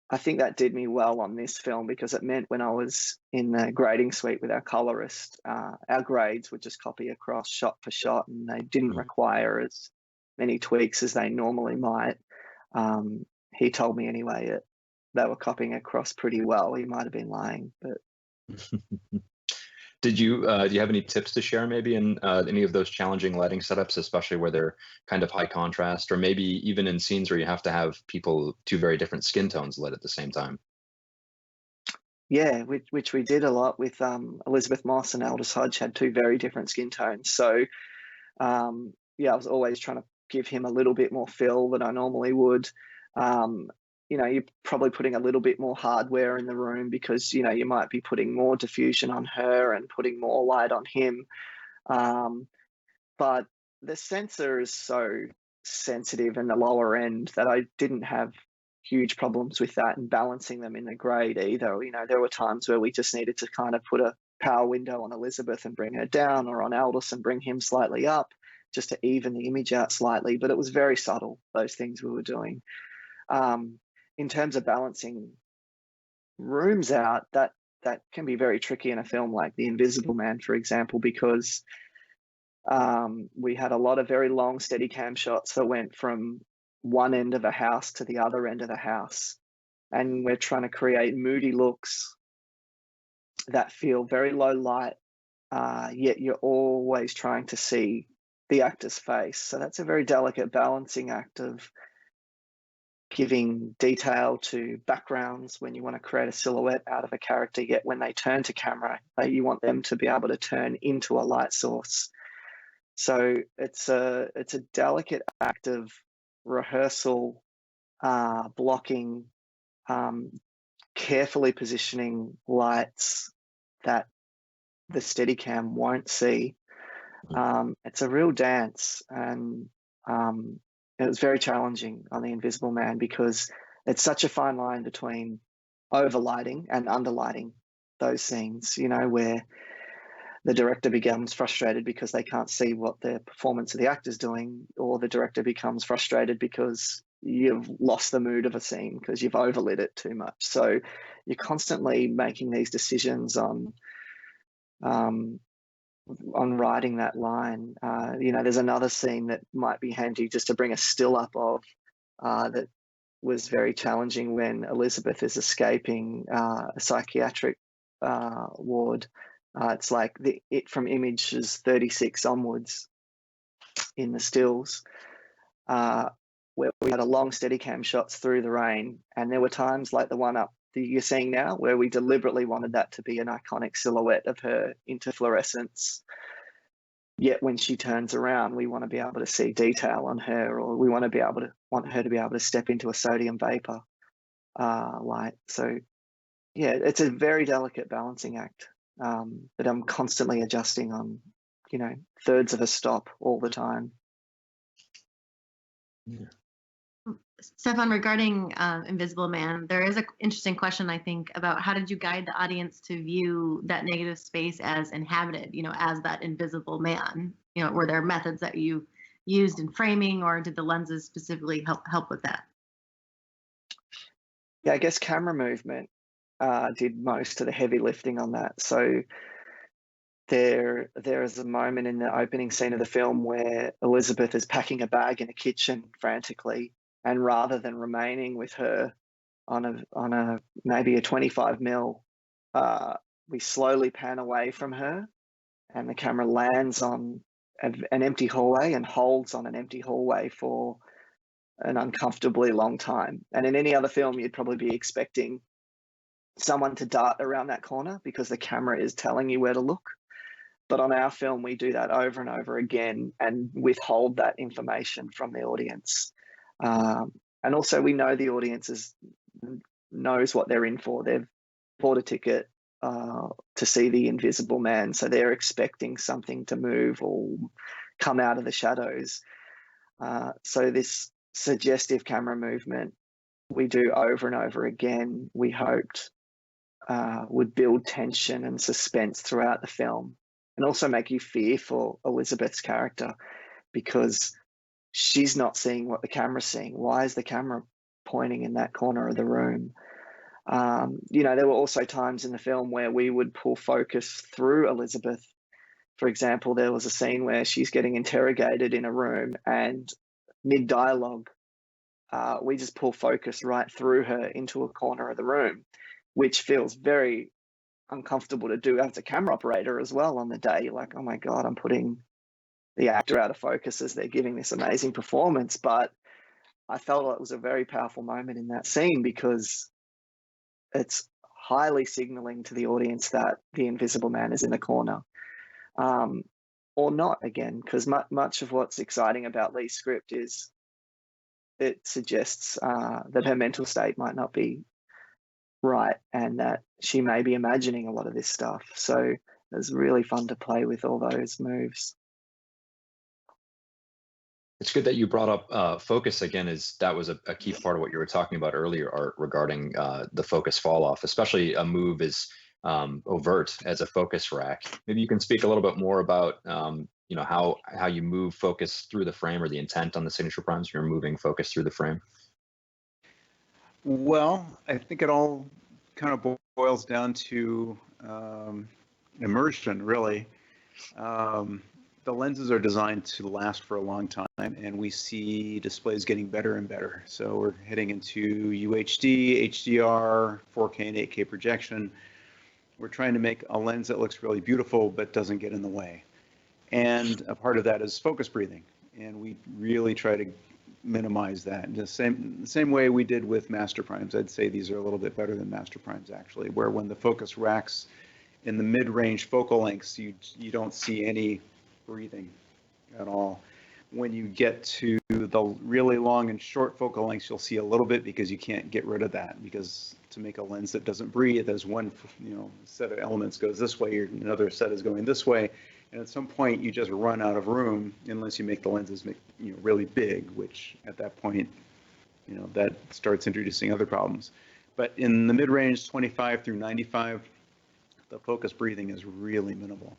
I think that did me well on this film, because it meant when I was in the grading suite with our colorist, our grades would just copy across shot for shot, and they didn't require as many tweaks as they normally might. He told me anyway they were copying across pretty well. He might have been lying, but. Do you have any tips to share maybe in any of those challenging lighting setups, especially where they're kind of high contrast, or maybe even in scenes where you have to have people two very different skin tones lit at the same time? Yeah, which we did a lot with Elizabeth Moss and Aldous Hodge had two very different skin tones. So I was always trying to give him a little bit more fill than I normally would. You're probably putting a little bit more hardware in the room, because, you might be putting more diffusion on her and putting more light on him. But the sensor is so sensitive in the lower end that I didn't have huge problems with that and balancing them in the grade either. There were times where we just needed to kind of put a power window on Elizabeth and bring her down, or on Aldous and bring him slightly up, just to even the image out slightly. But it was very subtle, those things we were doing. In terms of balancing rooms out, that can be very tricky in a film like The Invisible Man, for example, because we had a lot of very long Steadicam shots that went from one end of a house to the other end of the house, and we're trying to create moody looks that feel very low light, yet you're always trying to see the actor's face. So that's a very delicate balancing act of giving detail to backgrounds when you want to create a silhouette out of a character, yet when they turn to camera, you want them to be able to turn into a light source. So it's a delicate act of rehearsal, blocking, carefully positioning lights that the Steadicam won't see. It's a real dance, and it was very challenging on The Invisible Man, because it's such a fine line between overlighting and underlighting those scenes, where the director becomes frustrated because they can't see what the performance of the actor's doing, or the director becomes frustrated because you've lost the mood of a scene because you've overlit it too much. So you're constantly making these decisions on writing that line. There's another scene that might be handy just to bring a still up of that was very challenging when Elizabeth is escaping a psychiatric ward. It's like it from images 36 onwards in the stills, where we had a long Steadicam shots through the rain, and there were times like the one up that you're seeing now where we deliberately wanted that to be an iconic silhouette of her interfluorescence. Yet when she turns around, we want to be able to see detail on her, or we want her to be able to step into a sodium vapor light. So yeah, it's a very delicate balancing act that I'm constantly adjusting on, thirds of a stop all the time. Yeah. Stefan, regarding Invisible Man, there is an interesting question, I think, about how did you guide the audience to view that negative space as inhabited, as that invisible man? Were there methods that you used in framing, or did the lenses specifically help with that? Yeah, I guess camera movement did most of the heavy lifting on that. So there is a moment in the opening scene of the film where Elizabeth is packing a bag in a kitchen frantically, and rather than remaining with her on a maybe a 25 mil, we slowly pan away from her, and the camera lands on an empty hallway and holds on an empty hallway for an uncomfortably long time. And in any other film, you'd probably be expecting someone to dart around that corner because the camera is telling you where to look. But on our film, we do that over and over again and withhold that information from the audience. And also, we know the audience knows what they're in for. They've bought a ticket to see the Invisible Man, so they're expecting something to move or come out of the shadows. So this suggestive camera movement we do over and over again, we hoped would build tension and suspense throughout the film, and also make you fear for Elizabeth's character, because she's not seeing what the camera's seeing. Why is the camera pointing in that corner of the room? There were also times in the film where we would pull focus through Elizabeth. For example, there was a scene where she's getting interrogated in a room, and mid-dialogue, we just pull focus right through her into a corner of the room, which feels very uncomfortable to do as a camera operator as well on the day. Like, oh my God, I'm putting the actor out of focus as they're giving this amazing performance. But I felt it was a very powerful moment in that scene because it's highly signaling to the audience that the Invisible Man is in the corner. Or not, again, because much of what's exciting about Lee's script is it suggests that her mental state might not be right and that she may be imagining a lot of this stuff. So it's really fun to play with all those moves. It's good that you brought up focus again, as that was a key part of what you were talking about earlier, Art, regarding the focus fall off, especially a move as overt as a focus rack. Maybe you can speak a little bit more about how you move focus through the frame, or the intent on the signature primes when you're moving focus through the frame. Well, I think it all kind of boils down to immersion, really. The lenses are designed to last for a long time, and we see displays getting better and better. So we're heading into UHD, HDR, 4K and 8K projection. We're trying to make a lens that looks really beautiful but doesn't get in the way. And a part of that is focus breathing, and we really try to minimize that. The same way we did with master primes. I'd say these are a little bit better than master primes, actually, where when the focus racks in the mid-range focal lengths, you don't see any breathing at all. When you get to the really long and short focal lengths, you'll see a little bit, because you can't get rid of that, because to make a lens that doesn't breathe, as one set of elements goes this way, another set is going this way, and at some point you just run out of room unless you make the lenses really big, which at that point that starts introducing other problems. But in the mid-range 25 through 95, the focus breathing is really minimal.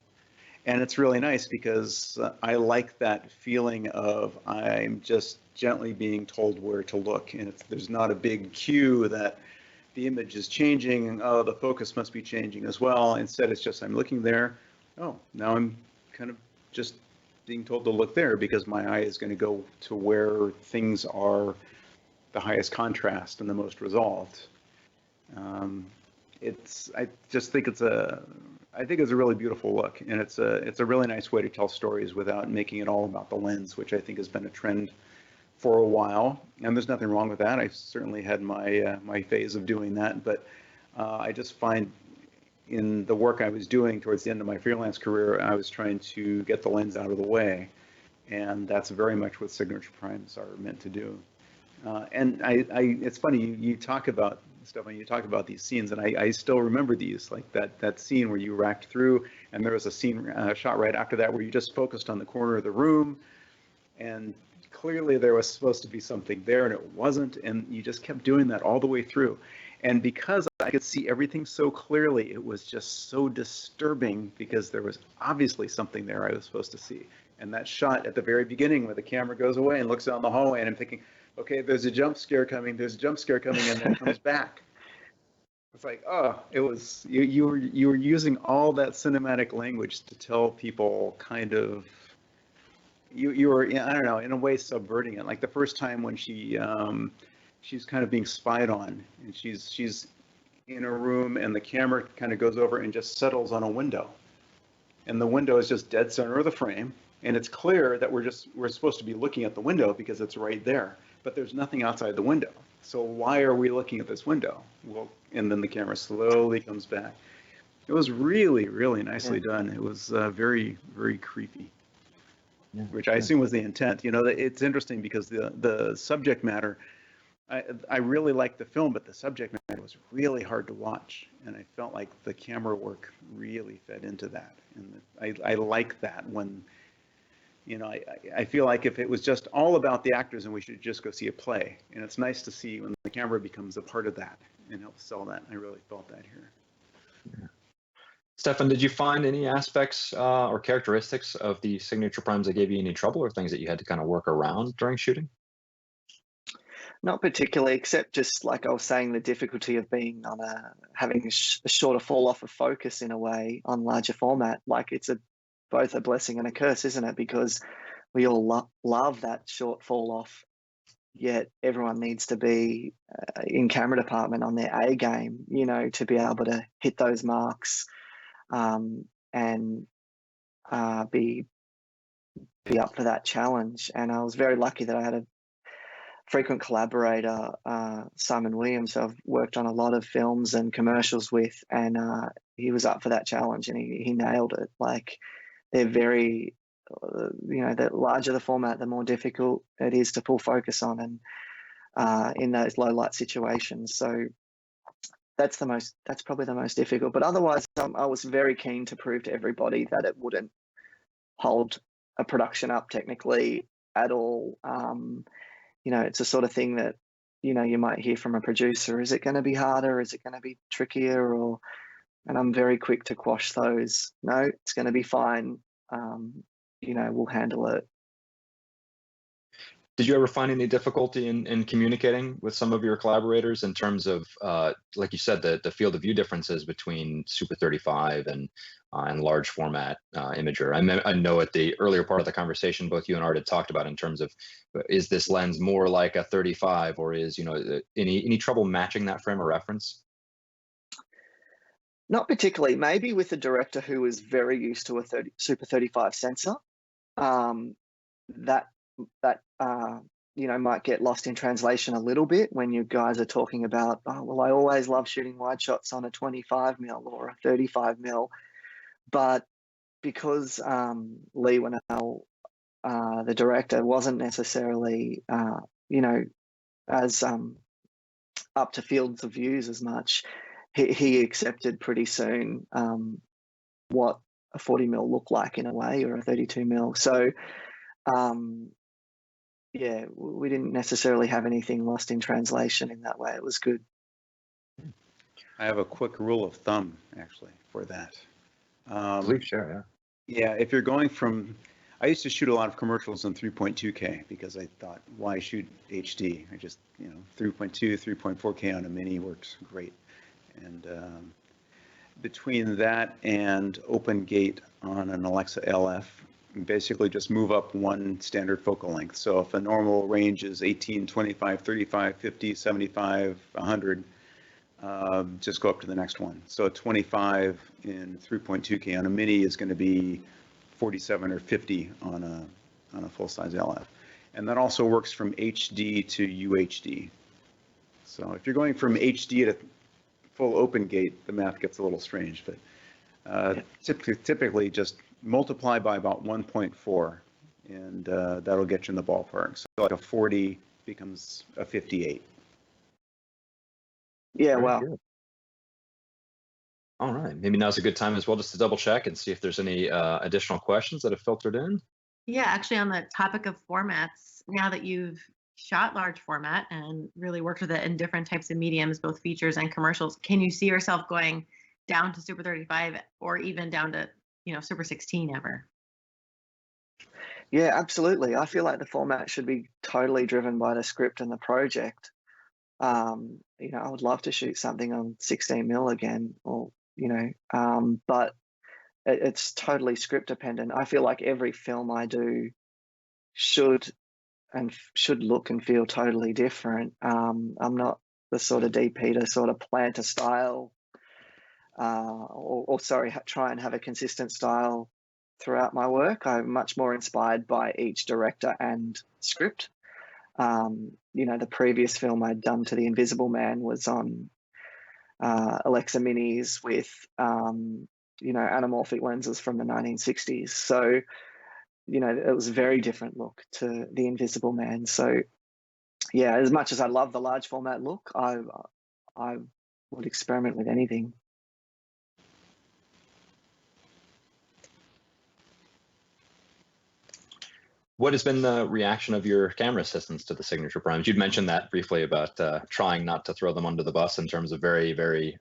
And it's really nice because I like that feeling of I'm just gently being told where to look, and there's not a big cue that the image is changing and oh, the focus must be changing as well. Instead, it's just I'm looking there. Oh, now I'm kind of just being told to look there because my eye is going to go to where things are the highest contrast and the most resolved. I just think it's a really beautiful look, and it's a really nice way to tell stories without making it all about the lens, which I think has been a trend for a while. And there's nothing wrong with that. I certainly had my my phase of doing that, but I just find in the work I was doing towards the end of my freelance career, I was trying to get the lens out of the way, and that's very much what signature primes are meant to do. And it's funny, you talk about, Stefan, you talk about these scenes, and I still remember these, like that scene where you racked through, and there was a scene shot right after that where you just focused on the corner of the room, and clearly there was supposed to be something there, and it wasn't, and you just kept doing that all the way through. And because I could see everything so clearly, it was just so disturbing because there was obviously something there I was supposed to see. And that shot at the very beginning where the camera goes away and looks down the hallway, and I'm thinking, okay, there's a jump scare coming, and then it comes back. It's like, oh, it was, you were using all that cinematic language to tell people kind of, you were, I don't know, in a way subverting it. Like the first time when she's kind of being spied on, and she's in a room, and the camera kind of goes over and just settles on a window, and the window is just dead center of the frame, and it's clear that we're supposed to be looking at the window because it's right there, but there's nothing outside the window. So why are we looking at this window? Well, and then the camera slowly comes back. It was really, really nicely done. It was very, very creepy. Yeah, which I assume was the intent. You know, it's interesting because the subject matter, I really liked the film, but the subject matter was really hard to watch, and I felt like the camera work really fed into that. And I like that when, you know, I feel like if it was just all about the actors and we should just go see a play, and it's nice to see when the camera becomes a part of that and helps sell that. I really felt that here. Yeah. Stefan, did you find any aspects or characteristics of the signature primes that gave you any trouble, or things that you had to kind of work around during shooting? Not particularly, except just like I was saying, the difficulty of being on having a shorter fall off of focus in a way on larger format. Like it's both a blessing and a curse, isn't it? Because we all love that short fall off, yet everyone needs to be in camera department on their A game, you know, to be able to hit those marks and be up for that challenge. And I was very lucky that I had a frequent collaborator, Simon Williams, who I've worked on a lot of films and commercials with, and he was up for that challenge, and he nailed it. Like they're very, you know, the larger the format, the more difficult it is to pull focus on, and in those low light situations. So that's probably the most difficult. But otherwise, I was very keen to prove to everybody that it wouldn't hold a production up technically at all. You know, it's the sort of thing that, you know, you might hear from a producer. Is it going to be harder? Is it going to be trickier? And I'm very quick to quash those. No, it's going to be fine. You know, we'll handle it. Did you ever find any difficulty in communicating with some of your collaborators in terms of, like you said, the field of view differences between Super 35 and large format imager? I know at the earlier part of the conversation, both you and Art had talked about in terms of, is this lens more like a 35, or is, you know, any trouble matching that frame of reference? Not particularly. Maybe with a director who is very used to a Super 35 sensor, that you know, might get lost in translation a little bit when you guys are talking about, oh, well, I always love shooting wide shots on a 25mm or a 35mm. But because Lee Winnell, the director, wasn't necessarily, you know, as up to fields of views as much, he accepted pretty soon what a 40mm looked like in a way, or a 32mm. So yeah, we didn't necessarily have anything lost in translation in that way. It was good. I have a quick rule of thumb, actually, for that. Please share, yeah. Yeah, if you're going from, I used to shoot a lot of commercials in 3.2K because I thought, why shoot HD? I just, 3.2, 3.4K on a Mini works great. And between that and open gate on an Alexa LF, basically just move up one standard focal length. So if a normal range is 18, 25, 35, 50, 75, 100, just go up to the next one. So 25 in 3.2K on a Mini is going to be 47 or 50 on a full-size LF. And that also works from HD to UHD. So if you're going from HD to full open gate, the math gets a little strange, but typically just multiply by about 1.4, and that'll get you in the ballpark. So like a 40 becomes a 58. Yeah, Very well, good. All right, maybe now's a good time as well just to double check and see if there's any additional questions that have filtered in. Yeah, actually, on the topic of formats, now that you've shot large format and really worked with it in different types of mediums, both features and commercials, can you see yourself going down to Super 35 or even down to, Super 16 ever? yeah, absolutely. I feel like the format should be totally driven by the script and the project. I would love to shoot something on 16mm again, or but it's totally script dependent. I feel like every film I do should look and feel totally different. I'm not the sort of DP to sort of plant a style, try and have a consistent style throughout my work. I'm much more inspired by each director and script. The previous film I'd done to The Invisible Man was on Alexa Minis with, anamorphic lenses from the 1960s. So, it was a very different look to The Invisible Man. So, yeah, as much as I love the large format look, I would experiment with anything. What has been the reaction of your camera assistants to the signature primes? You'd mentioned that briefly about trying not to throw them under the bus in terms of very, very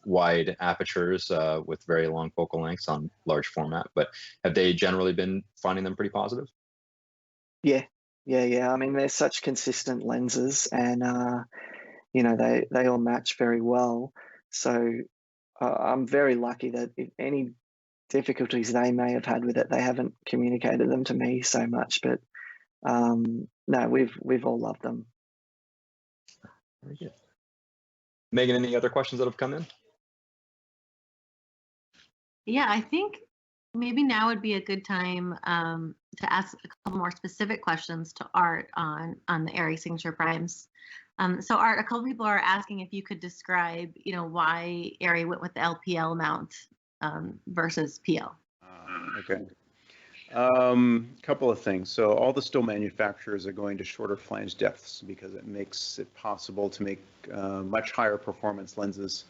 wide apertures with very long focal lengths on large format, but have they generally been finding them pretty positive? Yeah. I mean, they're such consistent lenses, and they all match very well. So I'm very lucky that if any difficulties they may have had with it, they haven't communicated them to me so much. But no, we've all loved them. Very good. Megan, any other questions that have come in? Yeah, I think maybe now would be a good time to ask a couple more specific questions to Art on the ARRI signature primes. So Art, a couple people are asking if you could describe, why ARRI went with the LPL mount versus PL. Okay. Couple of things. So all the still manufacturers are going to shorter flange depths because it makes it possible to make much higher performance lenses.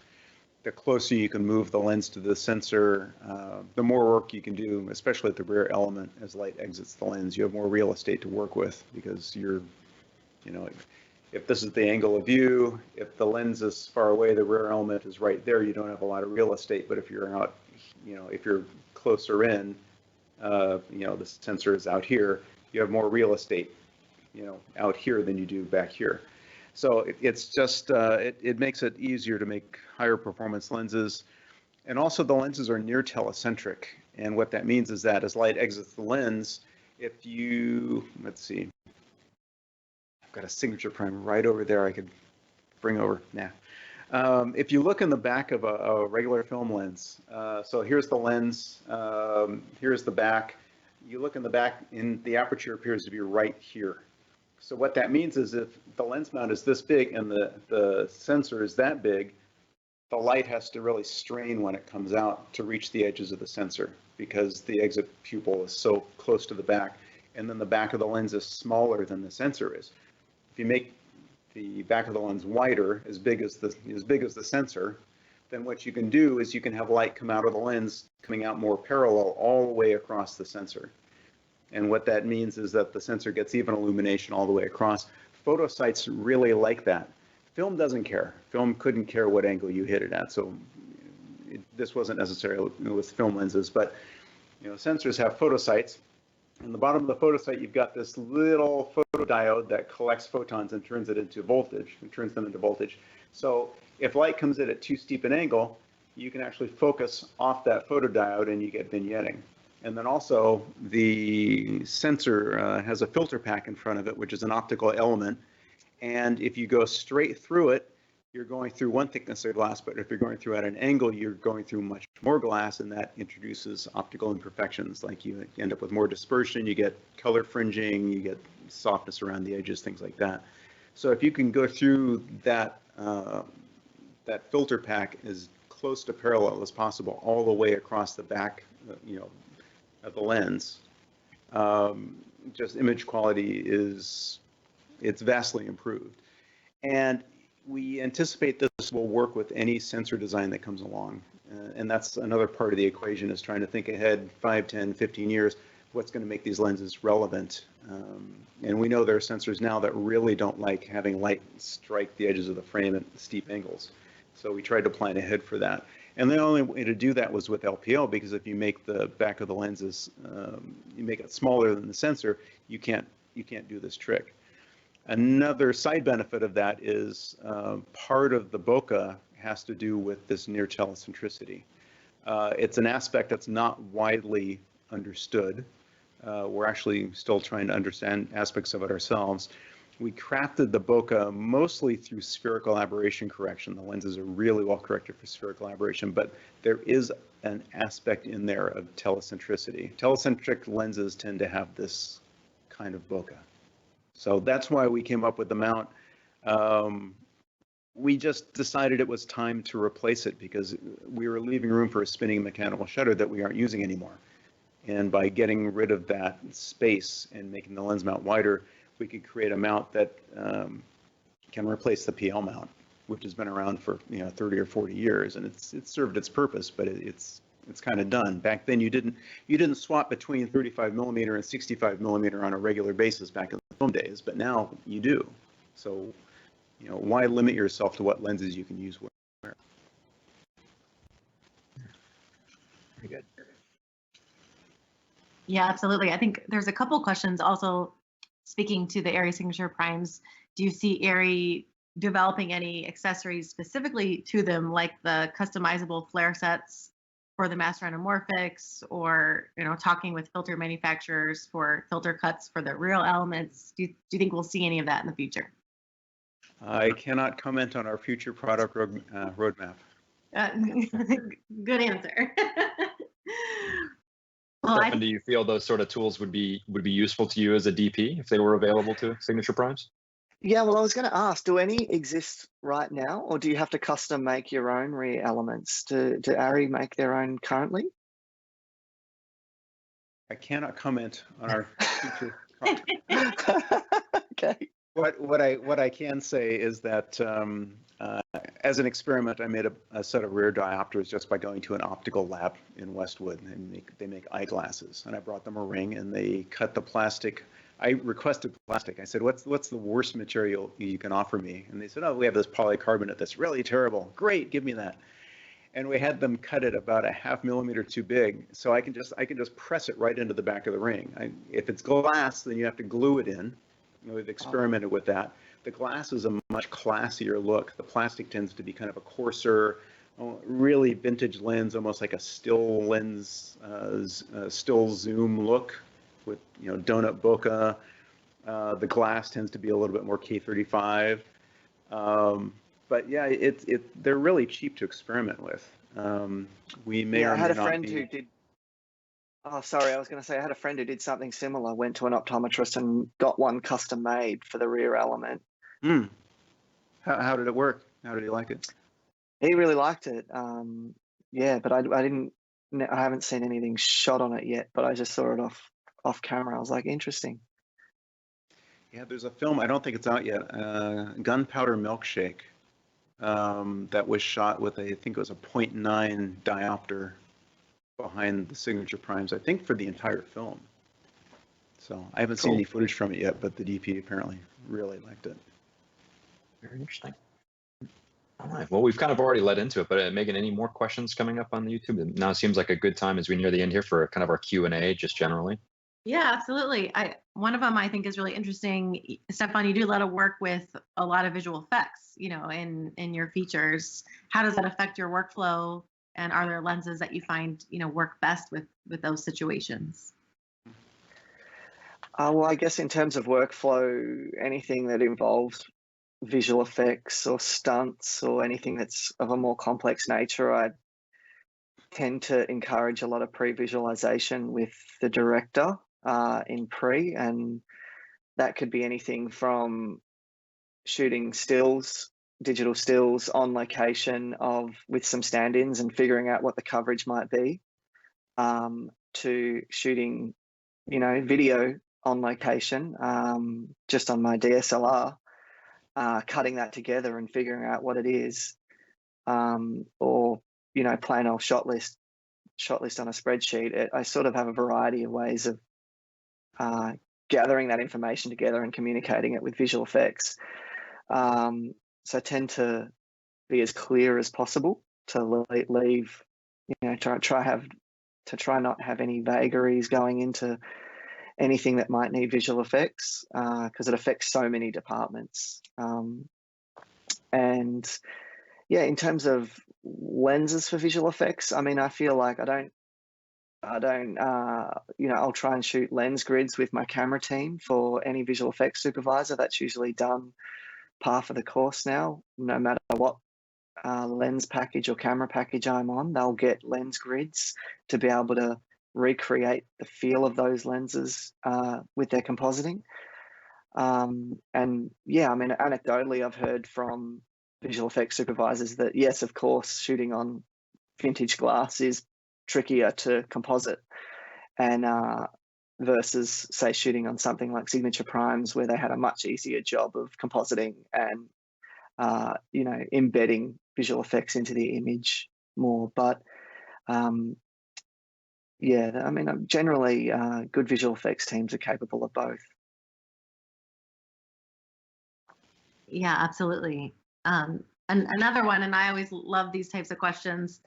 The closer you can move the lens to the sensor, the more work you can do, especially at the rear element as light exits the lens. You have more real estate to work with because you're, if this is the angle of view, if the lens is far away, the rear element is right there, you don't have a lot of real estate. But if you're out, if you're closer in, the sensor is out here, you have more real estate, out here than you do back here. So it's just, it makes it easier to make higher performance lenses. And also the lenses are near telecentric. And what that means is that as light exits the lens, if you, let's see, I've got a signature prime right over there I could bring over. If you look in the back of a regular film lens, so here's the lens, here's the back. You look in the back, and the aperture appears to be right here. So what that means is if the lens mount is this big and the sensor is that big, the light has to really strain when it comes out to reach the edges of the sensor because the exit pupil is so close to the back, and then the back of the lens is smaller than the sensor is. If you make the back of the lens wider, as big as the sensor, then what you can do is you can have light come out of the lens coming out more parallel all the way across the sensor. And what that means is that the sensor gets even illumination all the way across. Photo sites really like that. Film doesn't care. Film couldn't care what angle you hit it at. So this wasn't necessarily with film lenses, but Sensors have photosites. In the bottom of the photosite, you've got this little photodiode that collects photons and turns it into voltage, and turns them into voltage. So if light comes in at too steep an angle, you can actually focus off that photodiode and you get vignetting. And then also the sensor has a filter pack in front of it, which is an optical element. And if you go straight through it, you're going through one thickness of glass, but if you're going through at an angle, you're going through much more glass, and that introduces optical imperfections. Like you end up with more dispersion, you get color fringing, you get softness around the edges, things like that. So if you can go through that, that filter pack as close to parallel as possible, all the way across the back, of the lens, just image quality it's vastly improved. And we anticipate this will work with any sensor design that comes along. And that's another part of the equation, is trying to think ahead 5, 10, 15 years, what's going to make these lenses relevant. And we know there are sensors now that really don't like having light strike the edges of the frame at steep angles. So we tried to plan ahead for that. And the only way to do that was with LPO, because if you make the back of the lenses, you make it smaller than the sensor, you can't do this trick. Another side benefit of that is part of the bokeh has to do with this near telecentricity. It's an aspect that's not widely understood. We're actually still trying to understand aspects of it ourselves. We crafted the bokeh mostly through spherical aberration correction. The lenses are really well corrected for spherical aberration, but there is an aspect in there of telecentricity. Telecentric lenses tend to have this kind of bokeh. So that's why we came up with the mount. We just decided it was time to replace it because we were leaving room for a spinning mechanical shutter that we aren't using anymore. And by getting rid of that space and making the lens mount wider, we could create a mount that can replace the PL mount, which has been around for 30 or 40 years, and it's served its purpose, but it's kind of done. Back then, you didn't swap between 35 millimeter and 65 millimeter on a regular basis back in the film days, but now you do. So, why limit yourself to what lenses you can use where? Very good. Yeah, absolutely. I think there's a couple questions also speaking to the ARRI signature primes. Do you see ARRI developing any accessories specifically to them, like the customizable flare sets for the master anamorphics, or talking with filter manufacturers for filter cuts for the real elements? Do you think we'll see any of that in the future? I cannot comment on our future product roadmap. Good answer. Well, Stefan, do you feel those sort of tools would be useful to you as a DP if they were available to signature primes? Yeah, well, I was going to ask, do any exist right now, or do you have to custom make your own rear elements? Do ARRI make their own currently? I cannot comment on our future. Okay. What I can say is that as an experiment, I made a set of rear diopters just by going to an optical lab in Westwood, and they make eyeglasses. And I brought them a ring, and they cut the plastic. I requested plastic. I said, "What's the worst material you can offer me?" And they said, "Oh, we have this polycarbonate that's really terrible." Great, give me that. And we had them cut it about a 0.5 millimeter too big, so I can just press it right into the back of the ring. If it's glass, then you have to glue it in. We've experimented with that. The glass is a much classier look. The plastic tends to be kind of a coarser, really vintage lens, almost like a still lens, still zoom look with donut bokeh. The glass tends to be a little bit more K35. But yeah, they're really cheap to experiment with. We may or I had may a not friend be. who did. Oh, sorry, I was going to say I had a friend who did something similar. Went to an optometrist and got one custom made for the rear element. How did it work? How did he like it? He really liked it. Yeah, but I haven't seen anything shot on it yet. But I just saw it off camera. I was like, interesting. Yeah, there's a film. I don't think it's out yet. Gunpowder Milkshake. That was shot with I think it was a 0.9 diopter behind the signature primes, I think for the entire film. So I haven't seen any footage from it yet, but the DP apparently really liked it. Very interesting. All right. Well, we've kind of already led into it, but Megan, any more questions coming up on the YouTube? Now seems like a good time as we near the end here for kind of our Q&A, just generally. Yeah, absolutely. One of them I think is really interesting. Stefan, you do a lot of work with a lot of visual effects, in your features. How does that affect your workflow? And are there lenses that you find, work best with those situations? Well, I guess in terms of workflow, anything that involves visual effects or stunts or anything that's of a more complex nature, I tend to encourage a lot of pre-visualization with the director in pre, and that could be anything from shooting stills, digital stills on location with some stand-ins and figuring out what the coverage might be, to shooting, video on location, just on my DSLR, cutting that together and figuring out what it is, or plain old shot list on a spreadsheet. I sort of have a variety of ways of gathering that information together and communicating it with visual effects. So I tend to be as clear as possible to leave, try not have any vagaries going into anything that might need visual effects, because it affects so many departments. And yeah, in terms of lenses for visual effects, I mean, I feel like I'll try and shoot lens grids with my camera team for any visual effects supervisor. That's usually done par for the course now. No matter what lens package or camera package I'm on, they'll get lens grids to be able to recreate the feel of those lenses with their compositing. And yeah, I mean, anecdotally, I've heard from visual effects supervisors that yes, of course, shooting on vintage glass is trickier to composite, and versus say shooting on something like signature primes, where they had a much easier job of compositing and embedding visual effects into the image more. But yeah, I mean, generally good visual effects teams are capable of both. Yeah, absolutely. And another one, and I always love these types of questions,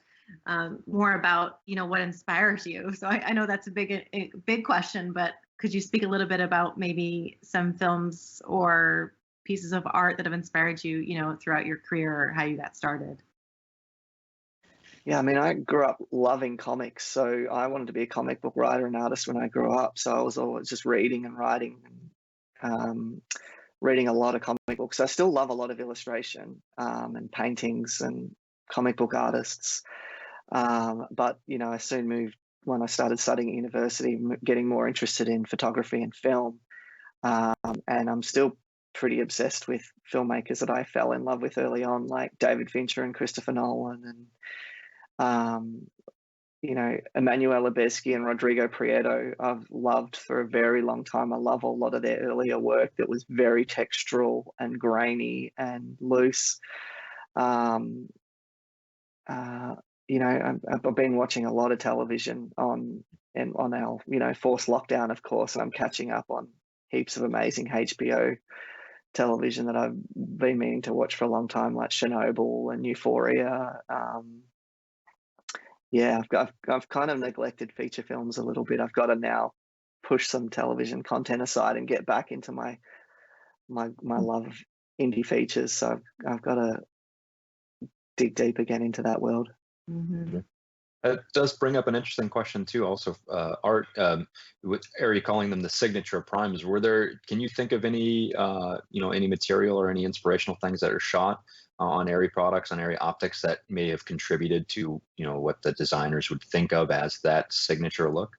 more about, what inspires you. So I know that's a big question, but could you speak a little bit about maybe some films or pieces of art that have inspired you, throughout your career, or how you got started? Yeah, I mean, I grew up loving comics, so I wanted to be a comic book writer and artist when I grew up. So I was always just reading and writing, and reading a lot of comic books. I still love a lot of illustration and paintings and comic book artists. But, I soon moved, when I started studying at university, getting more interested in photography and film. And I'm still pretty obsessed with filmmakers that I fell in love with early on, like David Fincher and Christopher Nolan, and Emmanuel Lubezki and Rodrigo Prieto, I've loved for a very long time. I love a lot of their earlier work that was very textural and grainy and loose. I've been watching a lot of television on our forced lockdown, of course, and I'm catching up on heaps of amazing HBO television that I've been meaning to watch for a long time, like Chernobyl and Euphoria. Yeah, I've kind of neglected feature films a little bit. I've got to now push some television content aside and get back into my love of indie features. So I've got to dig deep again into that world. Mm-hmm. It does bring up an interesting question too. Also, art, with ARRI calling them the signature primes. Can you think of any, any material or any inspirational things that are shot on ARRI products, on ARRI optics, that may have contributed to, what the designers would think of as that signature look?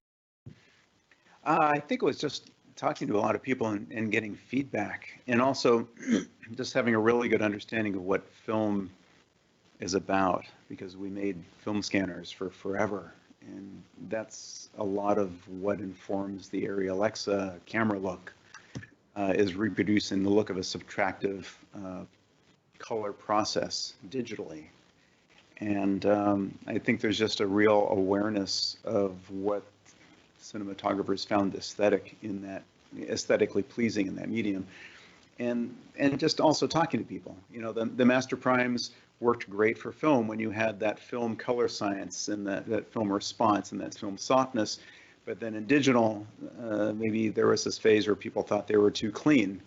I think it was just talking to a lot of people and getting feedback, and also just having a really good understanding of what film is about, because we made film scanners for forever, and that's a lot of what informs the ARRI Alexa camera look, is reproducing the look of a subtractive color process digitally. And I think there's just a real awareness of what cinematographers found aesthetically pleasing in that medium. And just also talking to people, the master primes worked great for film when you had that film color science and that film response and that film softness. But then in digital, maybe there was this phase where people thought they were too clean.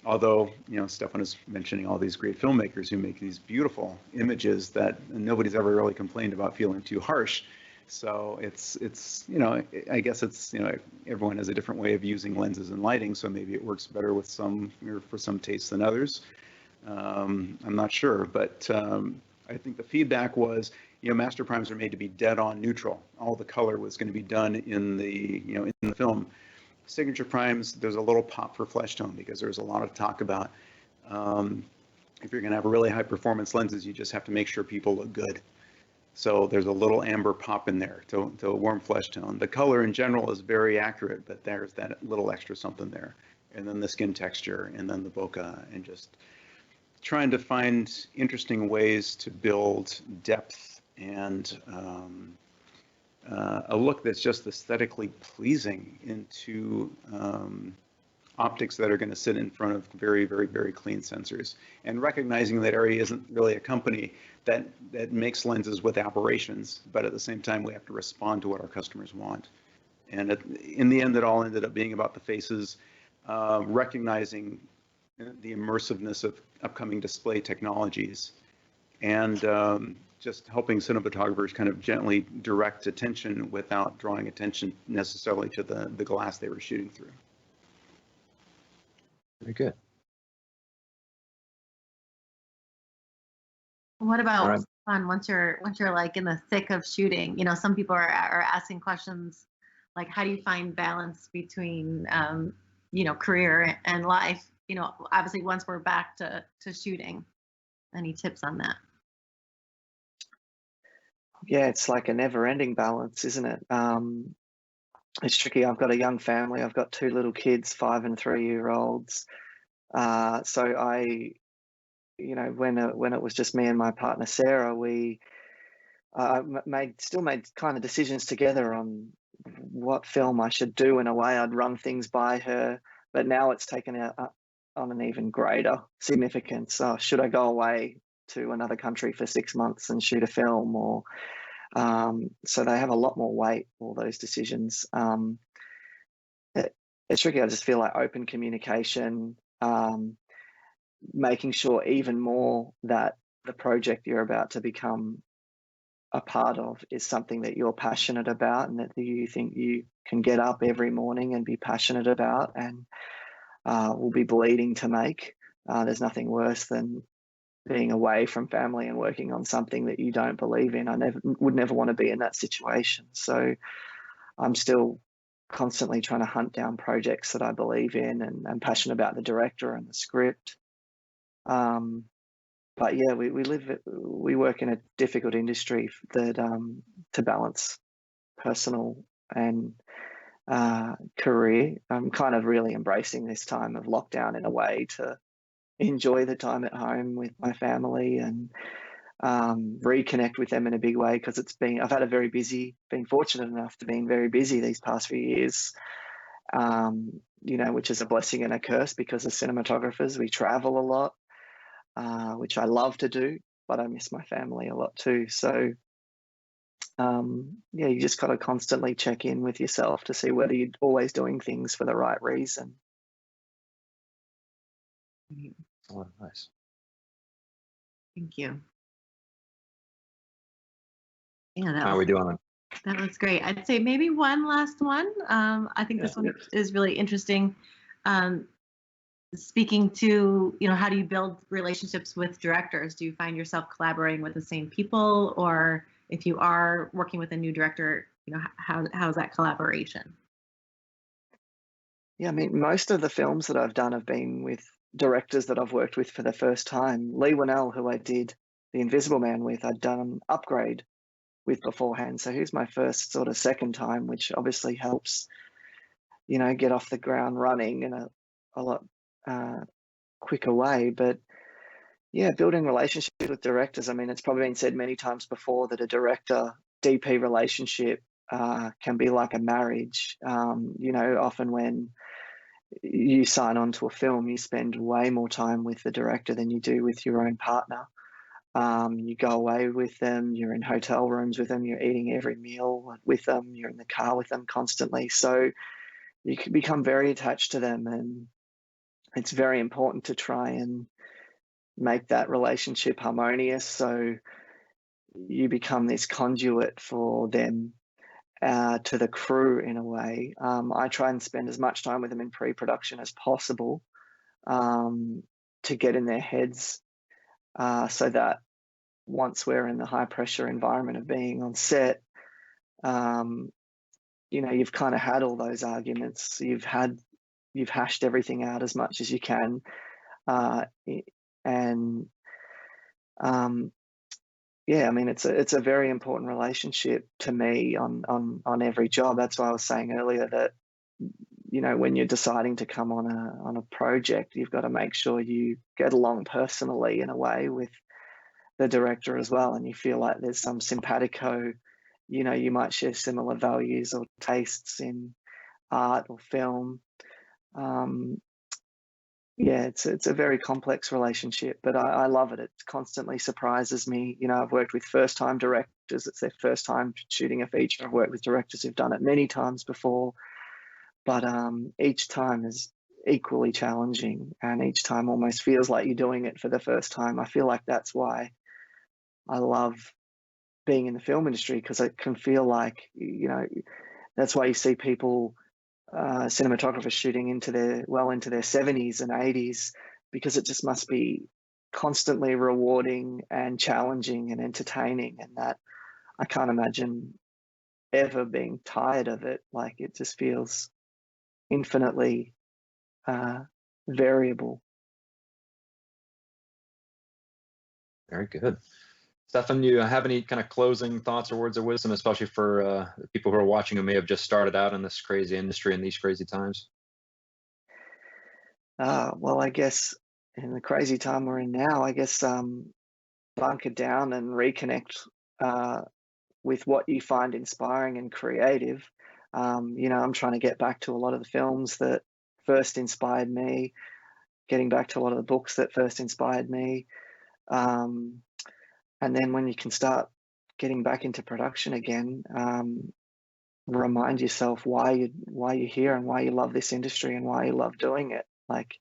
Although, Stefan is mentioning all these great filmmakers who make these beautiful images that nobody's ever really complained about feeling too harsh. So it's I guess it's, everyone has a different way of using lenses and lighting, so maybe it works better with some, or for some tastes than others. I'm not sure, but I think the feedback was, master primes are made to be dead on neutral. All the color was going to be done in the, in the film. Signature primes, there's a little pop for flesh tone, because there's a lot of talk about if you're going to have really high performance lenses, you just have to make sure people look good. So there's a little amber pop in there to a warm flesh tone. The color in general is very accurate, but there's that little extra something there. And then the skin texture, and then the bokeh, and just trying to find interesting ways to build depth and a look that's just aesthetically pleasing into optics that are going to sit in front of very, very, very clean sensors, and recognizing that ARRI isn't really a company that makes lenses with aberrations, but at the same time we have to respond to what our customers want. And in the end, it all ended up being about the faces, recognizing the immersiveness of upcoming display technologies, and just helping cinematographers kind of gently direct attention without drawing attention necessarily to the glass they were shooting through. Very good. What about All right. once you're like in the thick of shooting? Some people are asking questions like, how do you find balance between career and life? Obviously once we're back to shooting. Any tips on that? Yeah, it's like a never-ending balance, isn't it? It's tricky. I've got a young family. I've got 2 little kids, 5 and 3-year-olds. So I, when it was just me and my partner Sarah, we still made kind of decisions together on what film I should do. In a way, I'd run things by her, but now it's taken on an even greater significance. Should I go away to another country for 6 months and shoot a film, or so they have a lot more weight, all those decisions. It's tricky. I just feel like open communication, making sure even more that the project you're about to become a part of is something that you're passionate about, and that you think you can get up every morning and be passionate about, and will be bleeding to make. There's nothing worse than being away from family and working on something that you don't believe in. I would never want to be in that situation. So I'm still constantly trying to hunt down projects that I believe in, and I'm passionate about the director and the script. But yeah, we work in a difficult industry that to balance personal and career. I'm kind of really embracing this time of lockdown in a way to enjoy the time at home with my family, and reconnect with them in a big way, because I've had been fortunate enough to be very busy these past few years, which is a blessing and a curse, because as cinematographers we travel a lot, which I love to do, but I miss my family a lot too. So you just got to constantly check in with yourself to see whether you're always doing things for the right reason. Oh, nice. Thank you. Yeah, How are we doing? That was great. I'd say maybe one last one. I think this one is really interesting. Speaking to, how do you build relationships with directors? Do you find yourself collaborating with the same people, or if you are working with a new director, how's that collaboration? Yeah, I mean, most of the films that I've done have been with directors that I've worked with for the first time. Lee Winnell, who I did The Invisible Man with, I'd done Upgrade with beforehand. So he's my first sort of second time, which obviously helps, get off the ground running in a lot quicker way. But yeah, building relationships with directors. I mean, it's probably been said many times before that a director DP relationship can be like a marriage. Often when you sign on to a film, you spend way more time with the director than you do with your own partner. You go away with them, you're in hotel rooms with them, you're eating every meal with them, you're in the car with them constantly. So you can become very attached to them, and it's very important to try and make that relationship harmonious. So you become this conduit for them to the crew in a way. I try and spend as much time with them in pre-production as possible to get in their heads so that once we're in the high pressure environment of being on set, you know, you've kind of had all those arguments. You've hashed everything out as much as you can, and yeah, I mean, it's a very important relationship to me on every job. That's why I was saying earlier that, you know, when you're deciding to come on a project, you've got to make sure you get along personally in a way with the director as well, and you feel like there's some simpatico. You know, you might share similar values or tastes in art or film. Yeah, it's a very complex relationship, but I love it. It constantly surprises me. You know, I've worked with first-time directors. It's their first time shooting a feature. I've worked with directors who've done it many times before, but each time is equally challenging, and each time almost feels like you're doing it for the first time. I feel like that's why I love being in the film industry, because it can feel like, you know, that's why you see people, cinematographers shooting into their 70s and 80s, because it just must be constantly rewarding and challenging and entertaining, and that I can't imagine ever being tired of it. Like, it just feels infinitely variable. Very good. Stefan, do you have any kind of closing thoughts or words of wisdom, especially for people who are watching who may have just started out in this crazy industry in these crazy times? Well, I guess in the crazy time we're in now, I guess bunker down and reconnect with what you find inspiring and creative. You know, I'm trying to get back to a lot of the films that first inspired me, getting back to a lot of the books that first inspired me. And then when you can start getting back into production again, remind yourself why you're here and why you love this industry and why you love doing it. Like,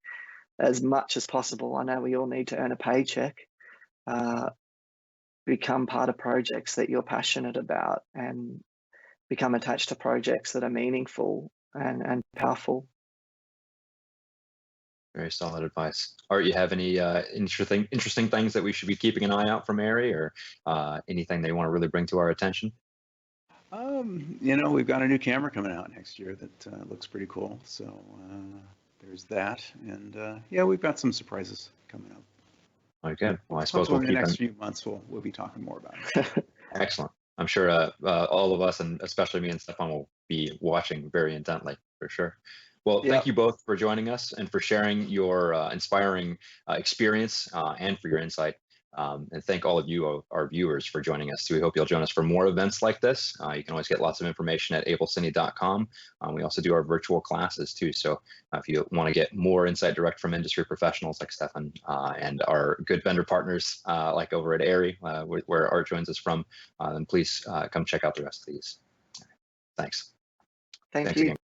as much as possible. I know we all need to earn a paycheck. Become part of projects that you're passionate about, and become attached to projects that are meaningful and powerful. Very solid advice. Art, you have any interesting things that we should be keeping an eye out from ARRI, or anything they want to really bring to our attention? You know, we've got a new camera coming out next year that looks pretty cool. So there's that, and yeah, we've got some surprises coming up. Okay. Well, I suppose we'll in the keep next few months we'll be talking more about it. Excellent. I'm sure all of us, and especially me and Stefan, will be watching very intently for sure. Well, thank you both for joining us and for sharing your inspiring experience and for your insight. And thank all of you, our viewers, for joining us too. We hope you'll join us for more events like this. You can always get lots of information at ablecine.com. We also do our virtual classes too. So if you want to get more insight direct from industry professionals like Stefan and our good vendor partners like over at ARRI, where Art joins us from, then please come check out the rest of these. Thanks. Thank Thanks you. again.